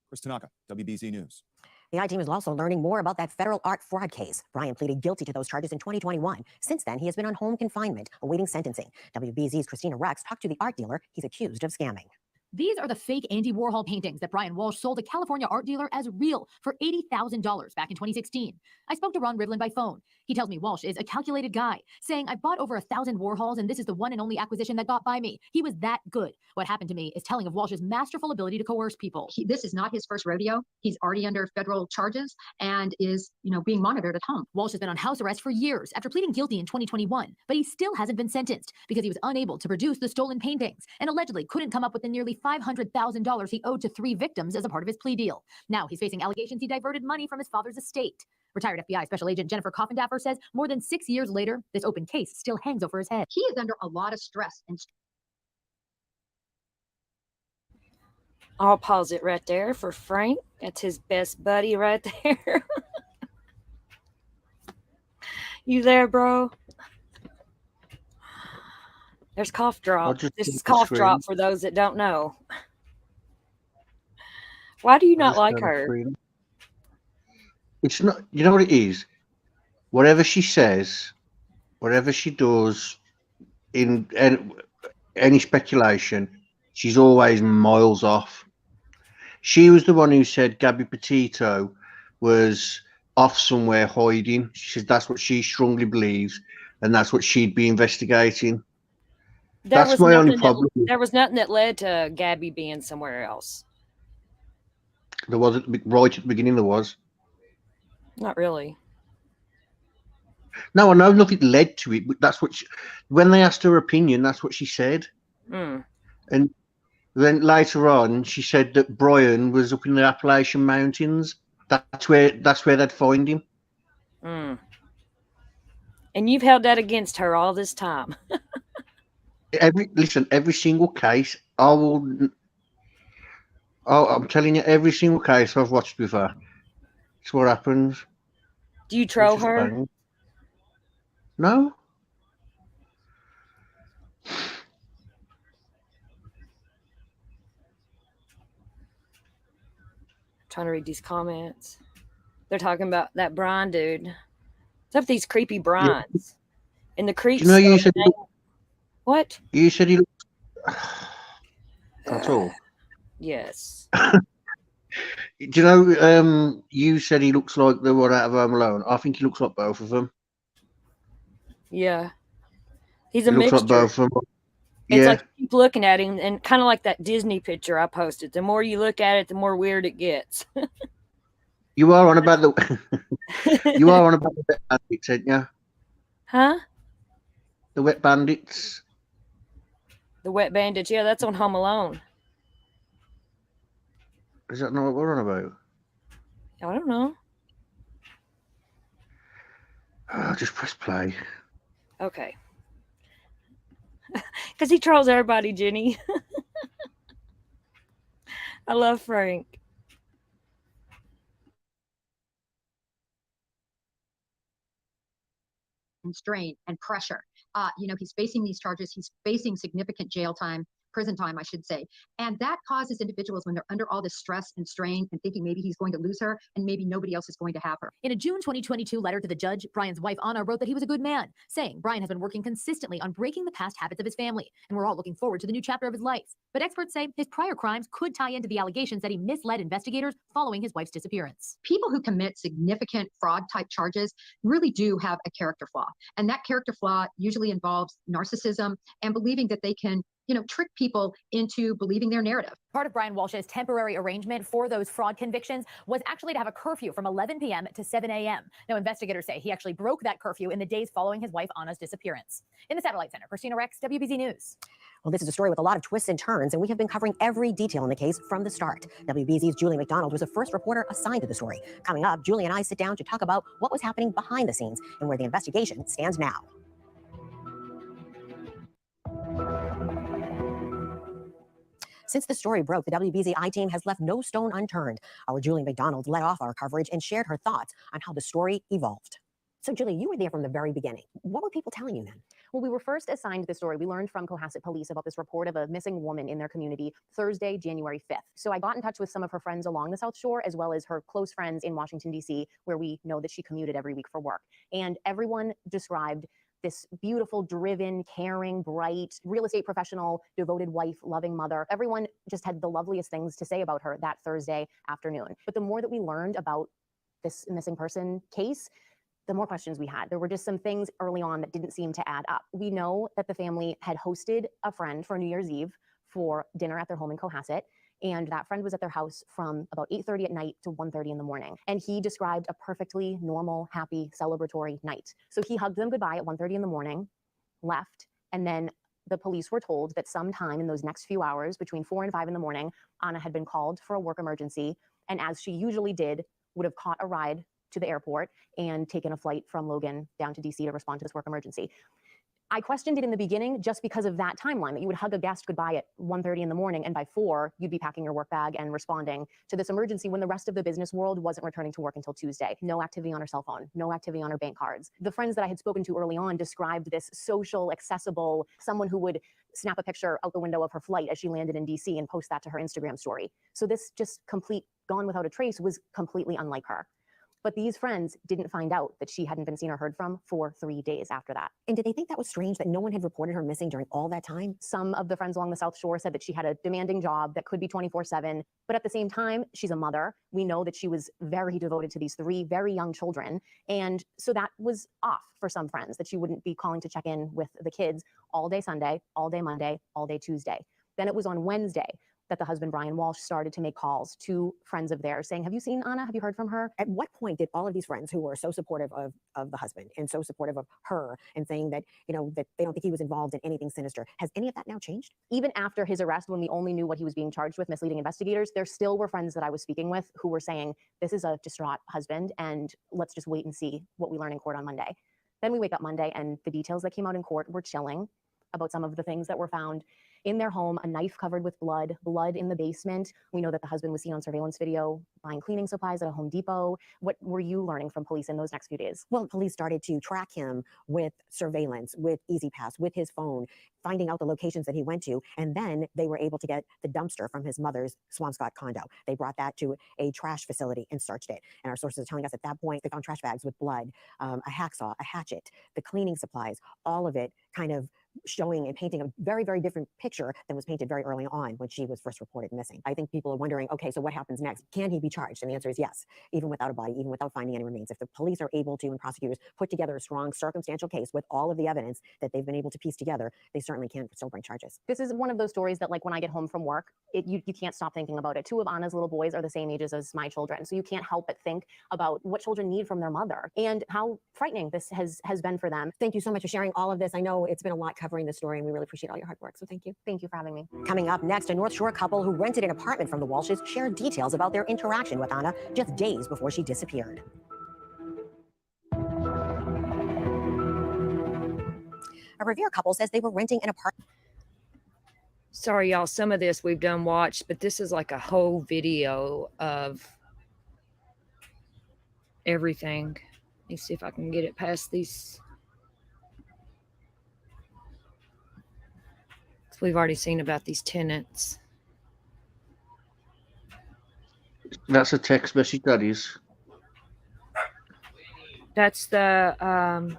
Chris Tanaka, WBZ News. The I-Team is also learning more about that federal art fraud case. Bryan pleaded guilty to those charges in 2021. Since then, he has been on home confinement, awaiting sentencing. WBZ's Christina Rex talked to the art dealer he's accused of scamming. These are the fake Andy Warhol paintings that Bryan Walshe sold a California art dealer as real for $80,000 back in 2016. I spoke to Ron Rivlin by phone. He tells me Walshe is a calculated guy, saying, I bought over 1,000 Warhols and this is the one and only acquisition that got by me. He was that good. What happened to me is telling of Walshe's masterful ability to coerce people. This is not his first rodeo. He's already under federal charges and is, being monitored at home. Walshe has been on house arrest for years after pleading guilty in 2021, but he still hasn't been sentenced because he was unable to produce the stolen paintings and allegedly couldn't come up with the nearly $500,000 he owed to 3 victims as a part of his plea deal. Now he's facing allegations he diverted money from his father's estate. Retired FBI Special Agent Jennifer Coffendaffer says more than 6 years later, this open case still hangs over his head. He is under a lot of stress. I'll pause it right there for Frank. That's his best buddy right there. You there, bro? There's cough drop. This is cough drop for those that don't know. Why do you not like her? It's not, you know what it is? Whatever she says, whatever she does, in any speculation, she's always miles off. She was the one who said Gabby Petito was off somewhere hiding. She says that's what she strongly believes, and that's what she'd be investigating. That's my only problem. There was nothing that led to Gabby being somewhere else. There was right at the beginning. There was. Not really. No, I know nothing led to it, but that's what when they asked her opinion, that's what she said. Mm. And then later on, she said that Bryan was up in the Appalachian Mountains. That's where they'd find him. Mm. And you've held that against her all this time. Every single case, I will. Oh, I'm telling you, every single case I've watched with her, it's what happens. Do you troll her? Bang. No. Trying to read these comments. They're talking about that Bryan dude. What's up with these creepy Bryans? Yeah. And the creeps. Do you know you said what? You said he looked at all. Yes. Do you know? You said he looks like the one out of Home Alone. I think he looks like both of them. Yeah. He's a he looks mixture. Like both of them. It's yeah. like you keep looking at him, and kind of like that Disney picture I posted. The more you look at it, the more weird it gets. You are on about the. You are on about the wet bandits, aren't you? Huh? The wet bandits. The wet bandits. Yeah, that's on Home Alone. Is that not what we're on about? I don't know. Just press play. Okay. Because he trolls everybody, Jenny. I love Frank. And strain and pressure. He's facing these charges. He's facing significant jail time, prison time, I should say. And that causes individuals, when they're under all this stress and strain and thinking maybe he's going to lose her and maybe nobody else is going to have her. In a June 2022 letter to the judge, Bryan's wife, Anna, wrote that he was a good man, saying Bryan has been working consistently on breaking the past habits of his family, and we're all looking forward to the new chapter of his life. But experts say his prior crimes could tie into the allegations that he misled investigators following his wife's disappearance. People who commit significant fraud-type charges really do have a character flaw. And that character flaw usually involves narcissism and believing that they can trick people into believing their narrative. Part of Bryan Walshe's temporary arrangement for those fraud convictions was actually to have a curfew from 11 p.m. to 7 a.m. Now, investigators say he actually broke that curfew in the days following his wife Anna's disappearance. In the Satellite Center, Christina Rex, WBZ News. Well, this is a story with a lot of twists and turns, and we have been covering every detail in the case from the start. WBZ's Julie McDonald was the first reporter assigned to the story. Coming up, Julie and I sit down to talk about what was happening behind the scenes and where the investigation stands now. Since the story broke, the WBZ I-Team has left no stone unturned. Our Julie McDonald led off our coverage and shared her thoughts on how the story evolved. So, Julie, you were there from the very beginning. What were people telling you then? Well, we were first assigned the story. We learned from Cohasset Police about this report of a missing woman in their community Thursday, January 5th. So I got in touch with some of her friends along the South Shore, as well as her close friends in Washington, D.C., where we know that she commuted every week for work. And everyone described this beautiful, driven, caring, bright, real estate professional, devoted wife, loving mother. Everyone just had the loveliest things to say about her that Thursday afternoon. But the more that we learned about this missing person case, the more questions we had. There were just some things early on that didn't seem to add up. We know that the family had hosted a friend for New Year's Eve for dinner at their home in Cohasset. And that friend was at their house from about 8:30 at night to 1:30 in the morning. And he described a perfectly normal, happy, celebratory night. So he hugged them goodbye at 1:30 in the morning, left, and then the police were told that sometime in those next few hours, between 4 and 5 in the morning, Anna had been called for a work emergency. And as she usually did, would have caught a ride to the airport and taken a flight from Logan down to DC to respond to this work emergency. I questioned it in the beginning just because of that timeline, that you would hug a guest goodbye at 1:30 in the morning, and by 4, you'd be packing your work bag and responding to this emergency when the rest of the business world wasn't returning to work until Tuesday. No activity on her cell phone, no activity on her bank cards. The friends that I had spoken to early on described this social, accessible, someone who would snap a picture out the window of her flight as she landed in DC and post that to her Instagram story. So this just complete gone without a trace was completely unlike her. But these friends didn't find out that she hadn't been seen or heard from for 3 days after that. And did they think that was strange that no one had reported her missing during all that time? Some of the friends along the South Shore said that she had a demanding job that could be 24/7, but at the same time, she's a mother. We know that she was very devoted to these 3 very young children, and so that was off for some friends, that she wouldn't be calling to check in with the kids all day Sunday, all day Monday, all day Tuesday. Then it was on Wednesday that the husband, Bryan Walshe, started to make calls to friends of theirs saying, have you seen Anna? Have you heard from her? At what point did all of these friends who were so supportive of the husband and so supportive of her and saying that, that they don't think he was involved in anything sinister, has any of that now changed? Even after his arrest, when we only knew what he was being charged with, misleading investigators, there still were friends that I was speaking with who were saying, this is a distraught husband, and let's just wait and see what we learn in court on Monday. Then we wake up Monday, and the details that came out in court were chilling about some of the things that were found in their home: a knife covered with blood in the basement. We know that the husband was seen on surveillance video buying cleaning supplies at a Home Depot. What were you learning from police in those next few days? Well, police started to track him with surveillance, with Easy Pass, with his phone, finding out the locations that he went to, and then they were able to get the dumpster from his mother's Swampscott condo. They brought that to a trash facility and searched it. And our sources are telling us at that point they found trash bags with blood, a hacksaw, a hatchet, the cleaning supplies, all of it kind of showing and painting a very, very different picture than was painted very early on when she was first reported missing. I think people are wondering, okay, so what happens next? Can he be charged? And the answer is yes, even without a body, even without finding any remains. If the police are able to, and prosecutors, put together a strong circumstantial case with all of the evidence that they've been able to piece together, they certainly can still bring charges. This is one of those stories that, like, when I get home from work, you can't stop thinking about it. 2 of Anna's little boys are the same ages as my children, so you can't help but think about what children need from their mother and how frightening this has been for them. Thank you so much for sharing all of this. I know it's been a lot covering this story, and we really appreciate all your hard work, so thank you. Thank you for having me. Coming up next, a North Shore couple who rented an apartment from the Walshes shared details about their interaction with Anna just days before she disappeared. A Revere couple says they were renting an apartment. Sorry, y'all. Some of this we've done watched, but this is like a whole video of everything. Let me see if I can get it past these. We've already seen about these tenants. That's a text message, that is. That's the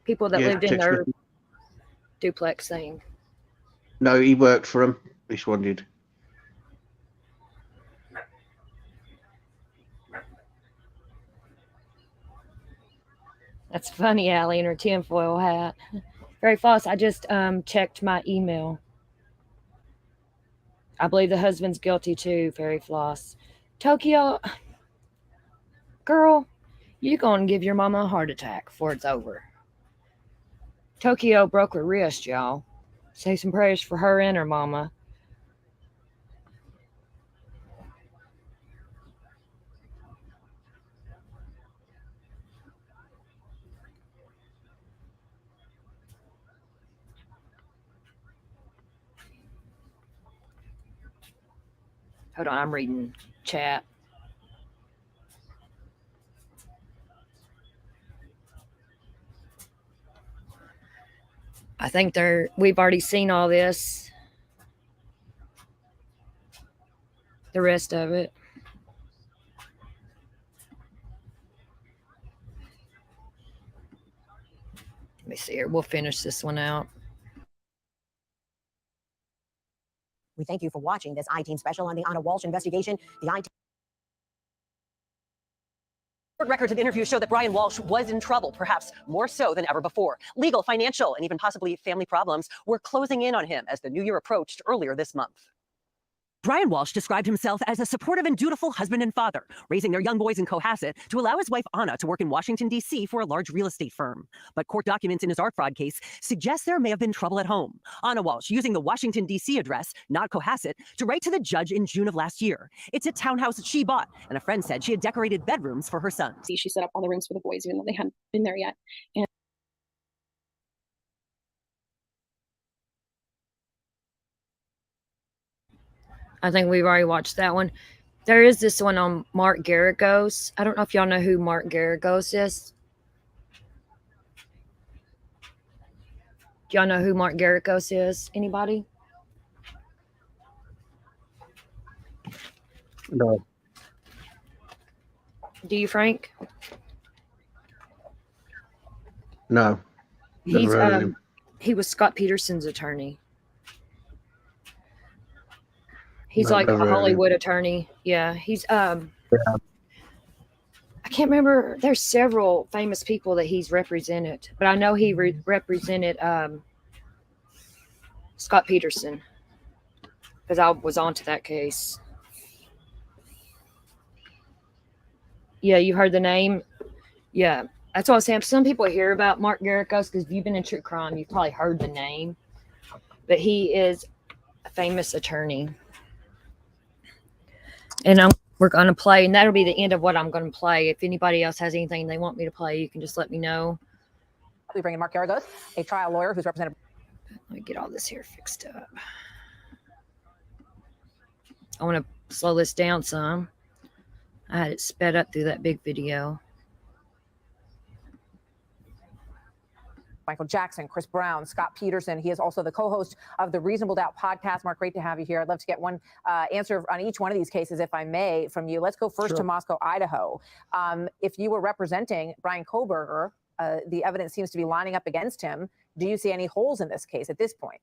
people that lived in their duplex thing. No, he worked for him. This one did. That's funny, Allie, in her tinfoil hat. Very false. I just checked my email. I believe the husband's guilty too, Fairy Floss. Tokyo, girl, you're going to give your mama a heart attack before it's over. Tokyo broke her wrist, y'all. Say some prayers for her and her mama. Hold on, I'm reading chat. I think we've already seen all this. The rest of it. Let me see here. We'll finish this one out. We thank you for watching this I-Team special on the Anna Walshe investigation. The I-Team Records and interviews show that Bryan Walshe was in trouble, perhaps more so than ever before. Legal, financial, and even possibly family problems were closing in on him as the new year approached earlier this month. Bryan Walshe described himself as a supportive and dutiful husband and father, raising their young boys in Cohasset to allow his wife Anna to work in Washington, D.C. for a large real estate firm. But court documents in his art fraud case suggest there may have been trouble at home. Anna Walshe using the Washington, D.C. address, not Cohasset, to write to the judge in June of last year. It's a townhouse she bought, and a friend said she had decorated bedrooms for her sons. She set up all the rooms for the boys, even though they hadn't been there yet. And I think we've already watched that one. There is this one on Mark Garagos. I don't know if y'all know who Mark Garagos is. Do y'all know who Mark Garagos is? Anybody? No. Do you, Frank? No, never He's heard of him. he was Scott Peterson's attorney. He's No, like never a heard of him. Hollywood attorney. Yeah, he's Yeah. I can't remember. There's several famous people that he's represented, but I know he represented Scott Peterson because I was onto that case. Yeah, you heard the name. Yeah, that's what I was saying. Some people hear about Mark Garricos because if you've been in true crime, you've probably heard the name. But he is a famous attorney. And we're going to play, and that'll be the end of what I'm going to play. If anybody else has anything they want me to play, you can just let me know. We bring in Mark Garricos, a trial lawyer who's represented. Let me get all this here fixed up. I want to slow this down some. I had it sped up through that big video. Michael Jackson, Chris Brown, Scott Peterson. He is also the co-host of the Reasonable Doubt podcast. Mark, great to have you here. I'd love to get one answer on each one of these cases, if I may, from you. Let's go first to Moscow, Idaho. If you were representing Bryan Kohberger, the evidence seems to be lining up against him. Do you see any holes in this case at this point?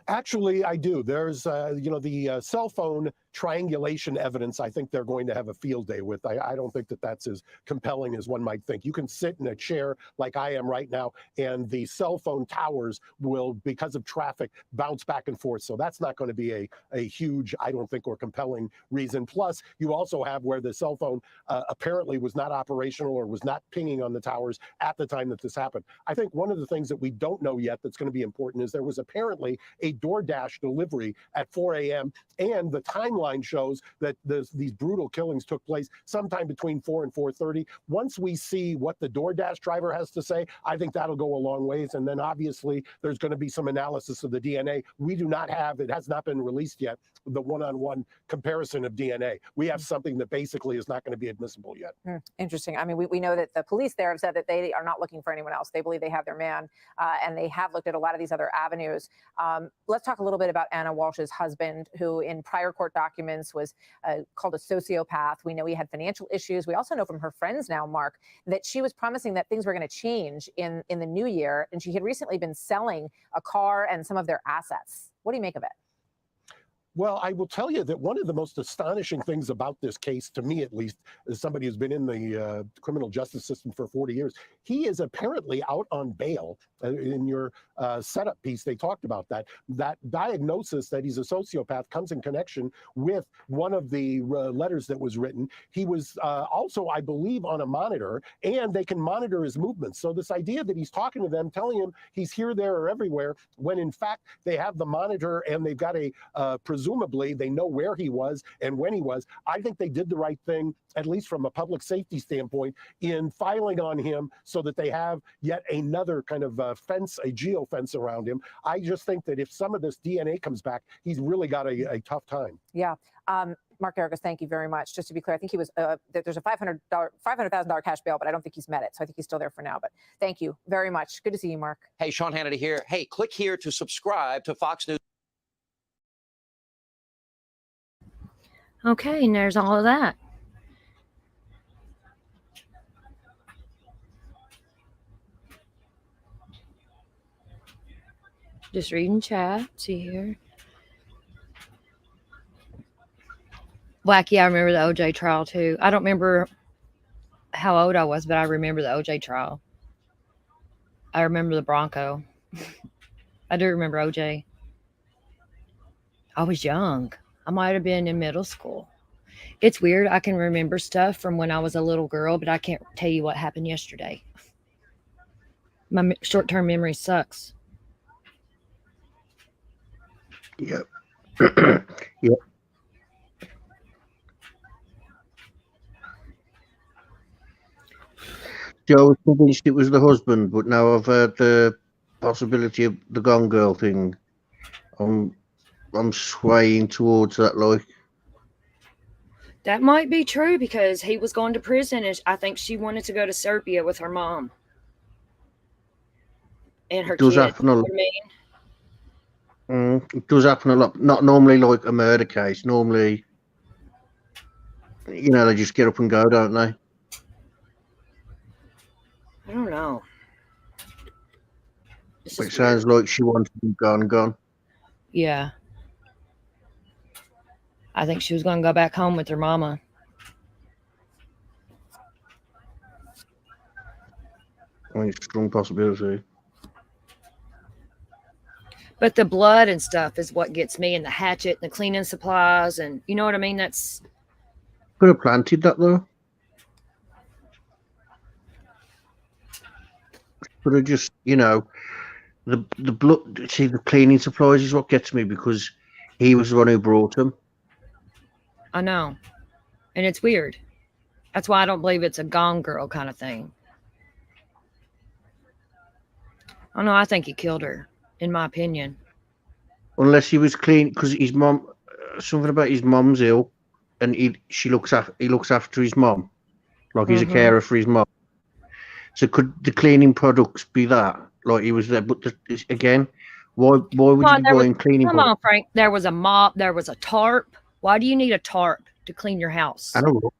Actually, I do. There's, the cell phone triangulation evidence, I think they're going to have a field day with. I don't think that that's as compelling as one might think. You can sit in a chair like I am right now, and the cell phone towers will, because of traffic, bounce back and forth. So that's not going to be a huge, I don't think, or compelling reason. Plus, you also have where the cell phone apparently was not operational or was not pinging on the towers at the time that this happened. I think one of the things that we don't know yet that's going to be important is there was apparently a DoorDash delivery at 4 a.m. and the timeline shows that these brutal killings took place sometime between 4 and 4:30. Once we see what the DoorDash driver has to say, I think that'll go a long ways. And then obviously there's going to be some analysis of the DNA. We do not have, it has not been released yet, the one-on-one comparison of DNA. We have something that basically is not going to be admissible yet. Interesting. I mean, we know that the police there have said that they are not looking for anyone else. They believe they have their man, and they have looked at a lot of these other avenues. Let's talk a little bit about Anna Walsh's husband, who in prior court documents was called a sociopath. We know he had financial issues. We also know from her friends now, Mark, that she was promising that things were going to change in the new year, and she had recently been selling a car and some of their assets. What do you make of it? Well, I will tell you that one of the most astonishing things about this case, to me at least, as somebody who's been in the criminal justice system for 40 years, he is apparently out on bail. In your setup piece, they talked about that. That diagnosis that he's a sociopath comes in connection with one of the letters that was written. He was also, I believe, on a monitor, and they can monitor his movements. So this idea that he's talking to them, telling him he's here, there, or everywhere, when in fact they have the monitor and they've got a presumably they know where he was and when he was. I think they did the right thing, at least from a public safety standpoint, in filing on him so that they have yet another kind of fence, a geofence around him. I just think that if some of this DNA comes back, he's really got a tough time. Yeah. Mark Garricos, thank you very much. Just to be clear, I think he was there's a $500,000 cash bail, but I don't think he's met it. So I think he's still there for now. But thank you very much. Good to see you, Mark. Hey, Sean Hannity here. Hey, click here to subscribe to Fox News. Okay, and there's all of that. Just reading chat. See here. Wacky, I remember the OJ trial too. I don't remember how old I was, but I remember the OJ trial. I remember the Bronco. I do remember OJ. I was young. I might have been in middle school. It's weird. I can remember stuff from when I was a little girl, but I can't tell you what happened yesterday. My short-term memory sucks. Yep. Yep. Joe was convinced it was the husband, but now I've heard the possibility of the Gone Girl thing. I'm swaying towards that, like. That might be true because he was going to prison, and I think she wanted to go to Serbia with her mom and her Does kid. happen a lot. You know what I mean? It does happen a lot. Not normally like a murder case. Normally, You know, they just get up and go, don't they? I don't know. It sounds like she wanted him gone. Yeah. I think she was going to go back home with her mama. I mean, it's a strong possibility. But the blood and stuff is what gets me, and the hatchet and the cleaning supplies, and you know what I mean? That's Could have planted that though. Could have just, you know, the blood. See, the cleaning supplies is what gets me because he was the one who brought them. I know, and it's weird. That's why I don't believe it's a Gone Girl kind of thing. I know. I think he killed her, in my opinion. Unless he was clean, because his mom, something about his mom's ill, and he looks after his mom, like he's a carer for his mom. So could the cleaning products be that? Like he was there, but again, why would you be buying cleaning Come products? on, Frank. There was a mop. There was a tarp. Why do you need a tarp to clean your house? I don't know.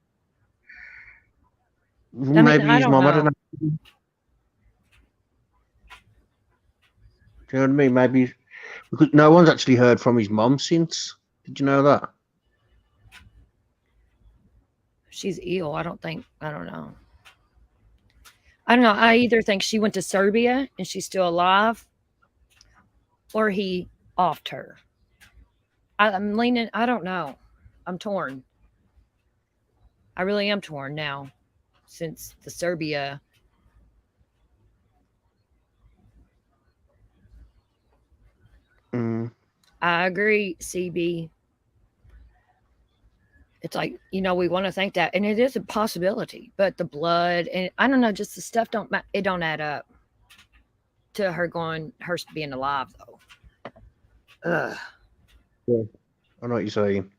I Maybe mean, I his don't mom know. had an accident. Do you know what I mean? Maybe because no one's actually heard from his mom since. Did you know that? She's ill. I don't know. I don't know. I either think she went to Serbia and she's still alive, or he offed her. I'm leaning. I don't know. I'm torn. I really am torn now, since the Serbia. I agree, CB. It's like, we want to think that, and it is a possibility, but the blood and I don't know, just the stuff don't add up to her being alive though. Ugh. Yeah, I know what you're saying.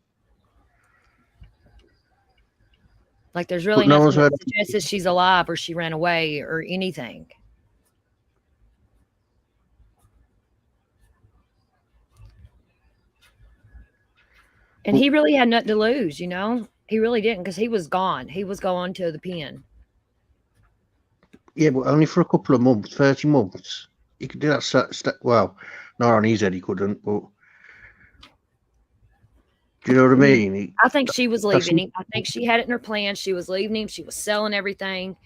Like there's really no one's nothing that heard- suggests that she's alive or she ran away or anything. And he really had nothing to lose, He really didn't, because he was gone. He was going to the pen. Yeah, but only for a couple of months, 30 months. He could do that. Well, not on his head, he couldn't, but do you know what I mean? I think she was leaving him. I think she had it in her plan. She was leaving him. She was selling everything.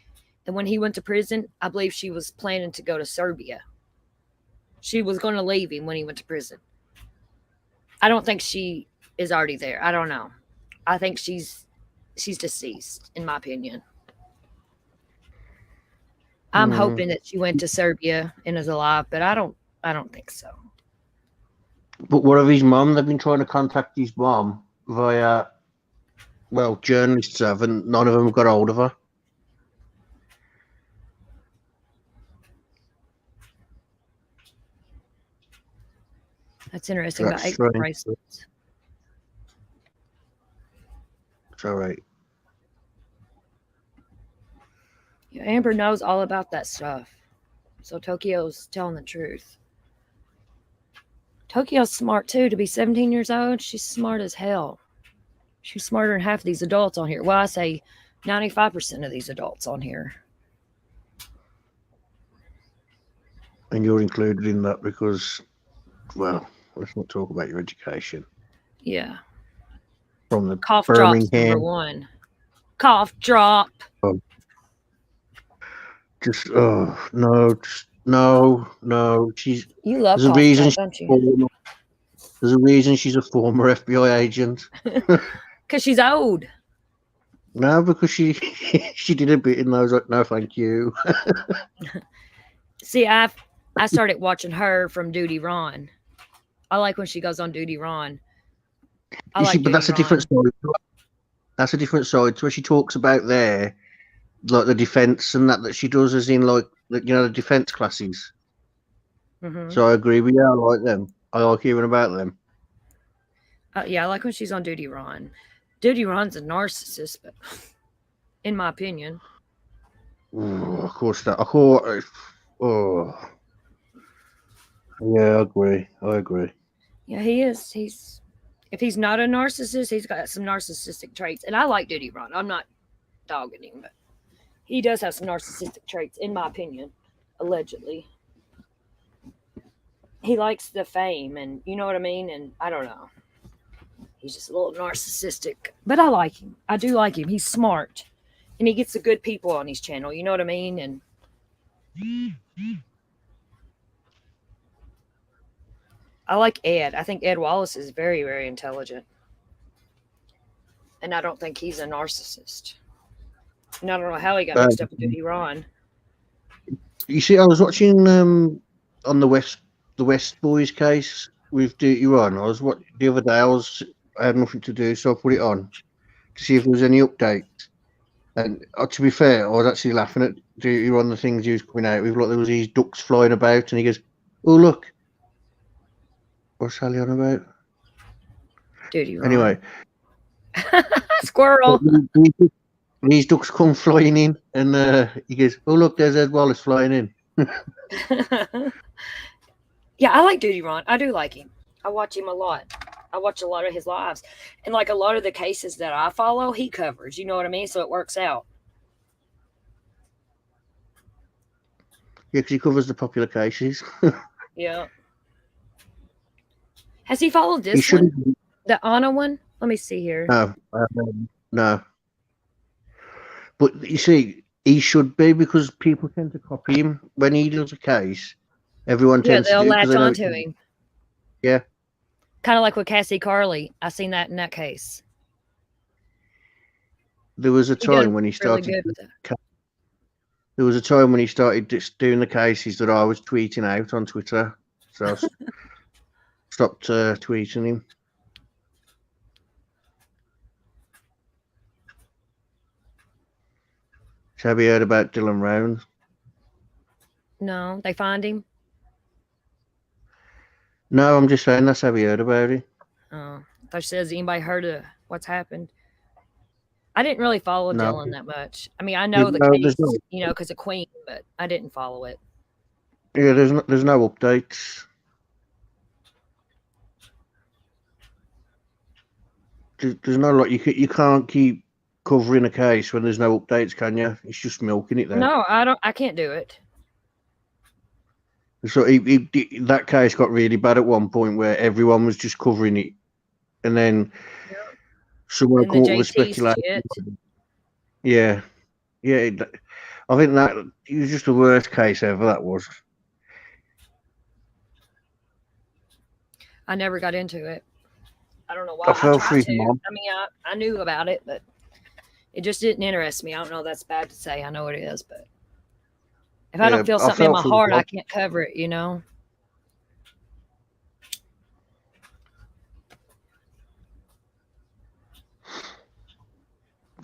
And when he went to prison, I believe she was planning to go to Serbia. She was going to leave him when he went to prison. I don't think she is already there. I don't know. I think she's deceased, in my opinion. I'm hoping that she went to Serbia and is alive, but I don't think so. But what of his mom? They've been trying to contact his mom via, journalists have, and none of them got hold of her. That's interesting about That's ankle strange. bracelets. It's all right. Yeah, Amber knows all about that stuff. So Tokyo's telling the truth. Tokyo's smart too. To be 17 years old, she's smart as hell. She's smarter than half of these adults on here. Well, I say 95% of these adults on here. And you're included in that because, let's not talk about your education. Yeah. From the Cough Birmingham. drops number one. Cough drop. No. You love there's a cough reason drop, don't you? There's a reason she's a former FBI agent. Because she's old. No, because she did a bit in those. Like, no, thank you. See, I started watching her from Duty Ron. I like when she goes on Duty Ron. But that's a different story. That's a different side to where she talks about there, like the defense and that she does, as in like the defense classes. Mm-hmm. So I agree with you. I like them. I like hearing about them. Yeah, I like when she's on Duty Ron. Duty Ron's a narcissist, but in my opinion. Of course not. Yeah, I agree. Yeah, he is. He's If he's not a narcissist, he's got some narcissistic traits. And I like Duty Ron. I'm not dogging him, but he does have some narcissistic traits, in my opinion, allegedly. He likes the fame, and you know what I mean? And I don't know. He's just a little narcissistic. But I like him. I do like him. He's smart. And he gets the good people on his channel. You know what I mean? And I like Ed. I think Ed Wallace is very, very intelligent. And I don't think he's a narcissist. And I don't know how he got mixed up with Duty Ron. You see, I was watching on the West Boys case with Duty Ron. The other day. I had nothing to do, so I put it on to see if there was any updates. And to be fair, I was actually laughing at Duty Ron, the things he was coming out with. Like there was these ducks flying about, and he goes, "Oh look, what's Sally on about?" Duty Ron. Anyway, squirrel. These ducks come flying in, and he goes, "Oh look, there's Ed Wallace flying in." Yeah, I like Duty Ron. I do like him. I watch him a lot. I watch a lot of his lives. And like a lot of the cases that I follow, he covers. You know what I mean? So it works out. Yeah, because he covers the popular cases. Yeah. Has he followed this one? The Anna one? Let me see here. No. But you see, he should be, because people tend to copy him when he does a case. Everyone tends to they'll do, latch they know onto him. Yeah. Kind of like with Cassie Carley. I seen that in that case. There was a time when he really started. good with it. There was a time when he started just doing the cases that I was tweeting out on Twitter. So I stopped tweeting him. So have you heard about Dylan Rounds? No, they find him. No, I'm just saying that's how we heard about it. Oh, I thought you said, has anybody heard of what's happened? I didn't really follow Dylan that much. I mean, I know the case, because of Queen, but I didn't follow it. Yeah, there's no updates. There's no like you can't keep covering a case when there's no updates, can you? It's just milking it there. No, I can't do it. So that case got really bad at one point where everyone was just covering it, and then someone come up with speculation. Yeah. I think that it was just the worst case ever. That was. I never got into it. I don't know why. I fell for his I mom. mean, I knew about it, but it just didn't interest me. I don't know. That's bad to say. I know it is, but if I don't feel something in my heart, I can't cover it.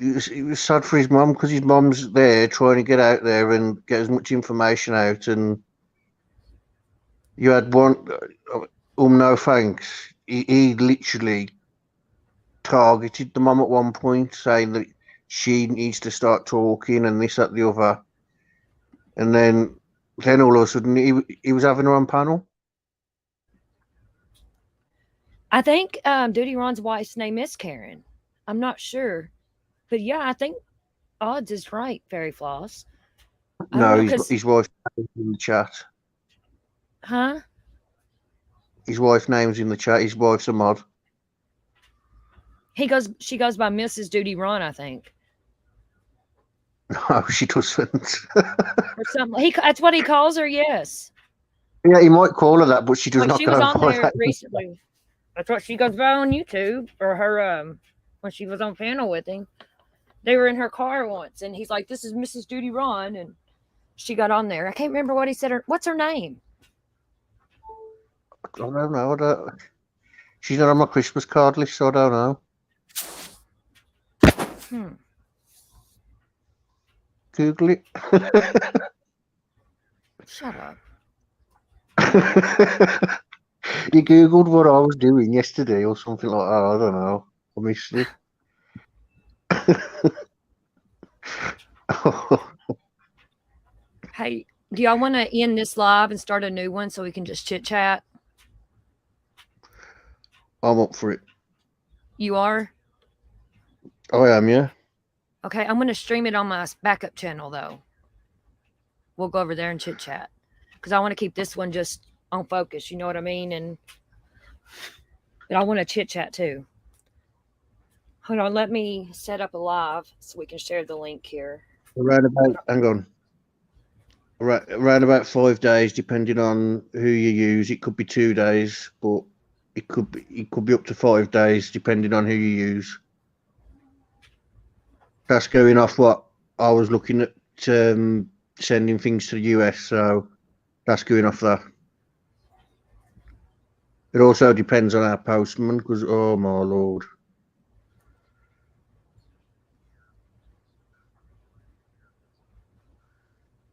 It was sad for his mum, because his mum's there trying to get out there and get as much information out, and you had one. No thanks. He literally targeted the mum at one point, saying that she needs to start talking and this, that, the other. And then all of a sudden, he was having her on panel. I think Duty Ron's wife's name is Karen. I'm not sure. But yeah, I think Odds is right, Fairy Floss. No, his wife's name's in the chat. Huh? His wife's name's in the chat. His wife's a mod. She goes by Mrs. Duty Ron, I think. No, she doesn't. Or something. That's what he calls her, yes. Yeah, he might call her that, but she does not She go was on by there that. recently. That's what she goes by on YouTube, or her when she was on panel with him. They were in her car once, and he's like, "This is Mrs. Duty Ron," and she got on there. I can't remember what he said. What's her name? I don't know. She's not on my Christmas card list, so I don't know. Google it. Shut up. You Googled what I was doing yesterday or something like that. I don't know. I missed it. Hey, do y'all want to end this live and start a new one so we can just chit chat? I'm up for it. You are? I am, yeah. Okay, I'm going to stream it on my backup channel, though. We'll go over there and chit chat. Because I want to keep this one just on focus, you know what I mean? But I want to chit chat too. Hold on, let me set up a live so we can share the link here. Hang on. Around about 5 days, depending on who you use. It could be 2 days, but it could be up to 5 days, depending on who you use. That's going off what I was looking at, sending things to the US, so that's going off that. It also depends on our postman, because oh my lord.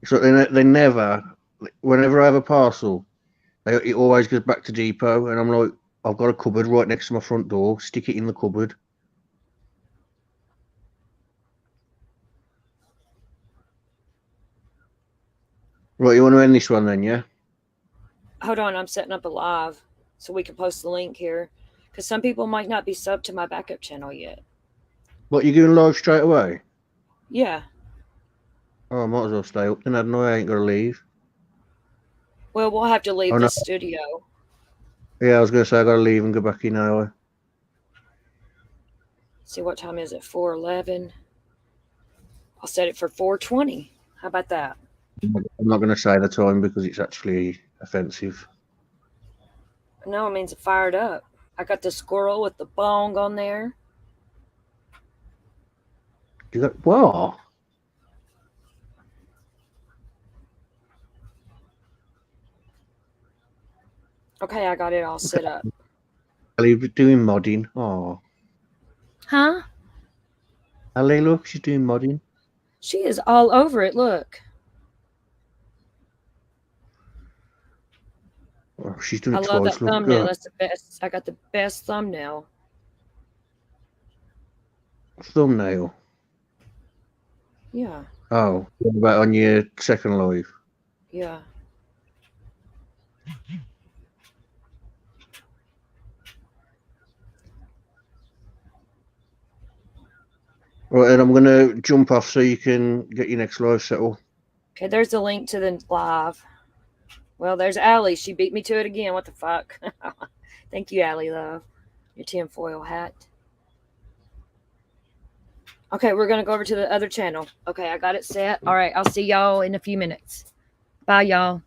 So they never, whenever I have a parcel, it always goes back to depot, and I'm like, I've got a cupboard right next to my front door. Stick it in the cupboard. Right, you want to end this one then, yeah? Hold on, I'm setting up a live so we can post the link here. Because some people might not be subbed to my backup channel yet. What, you going live straight away? Yeah. Oh, I might as well stay up then. I know I ain't going to leave. Well, we'll have to leave Oh, no. the studio. Yeah, I was going to say I got to leave and go back in now. See, what time is it? 4:11. I'll set it for 4:20. How about that? I'm not going to say the time because it's actually offensive. No, it means it fired up. I got the squirrel with the bong on there. You got what? Okay, I got it all set up. Ellie doing modding. Oh. Huh? Ellie, look, she's doing modding. She is all over it. Look. Oh, she's done I it love twice. that Look, thumbnail. God. That's the best. I got the best thumbnail. Thumbnail. Yeah. Oh, what about on your second live? Yeah. Right, and I'm going to jump off so you can get your next live settle. Okay, there's a link to the live. Well, there's Allie. She beat me to it again. What the fuck? Thank you, Allie, love. Your tinfoil hat. Okay, we're going to go over to the other channel. Okay, I got it set. All right, I'll see y'all in a few minutes. Bye, y'all.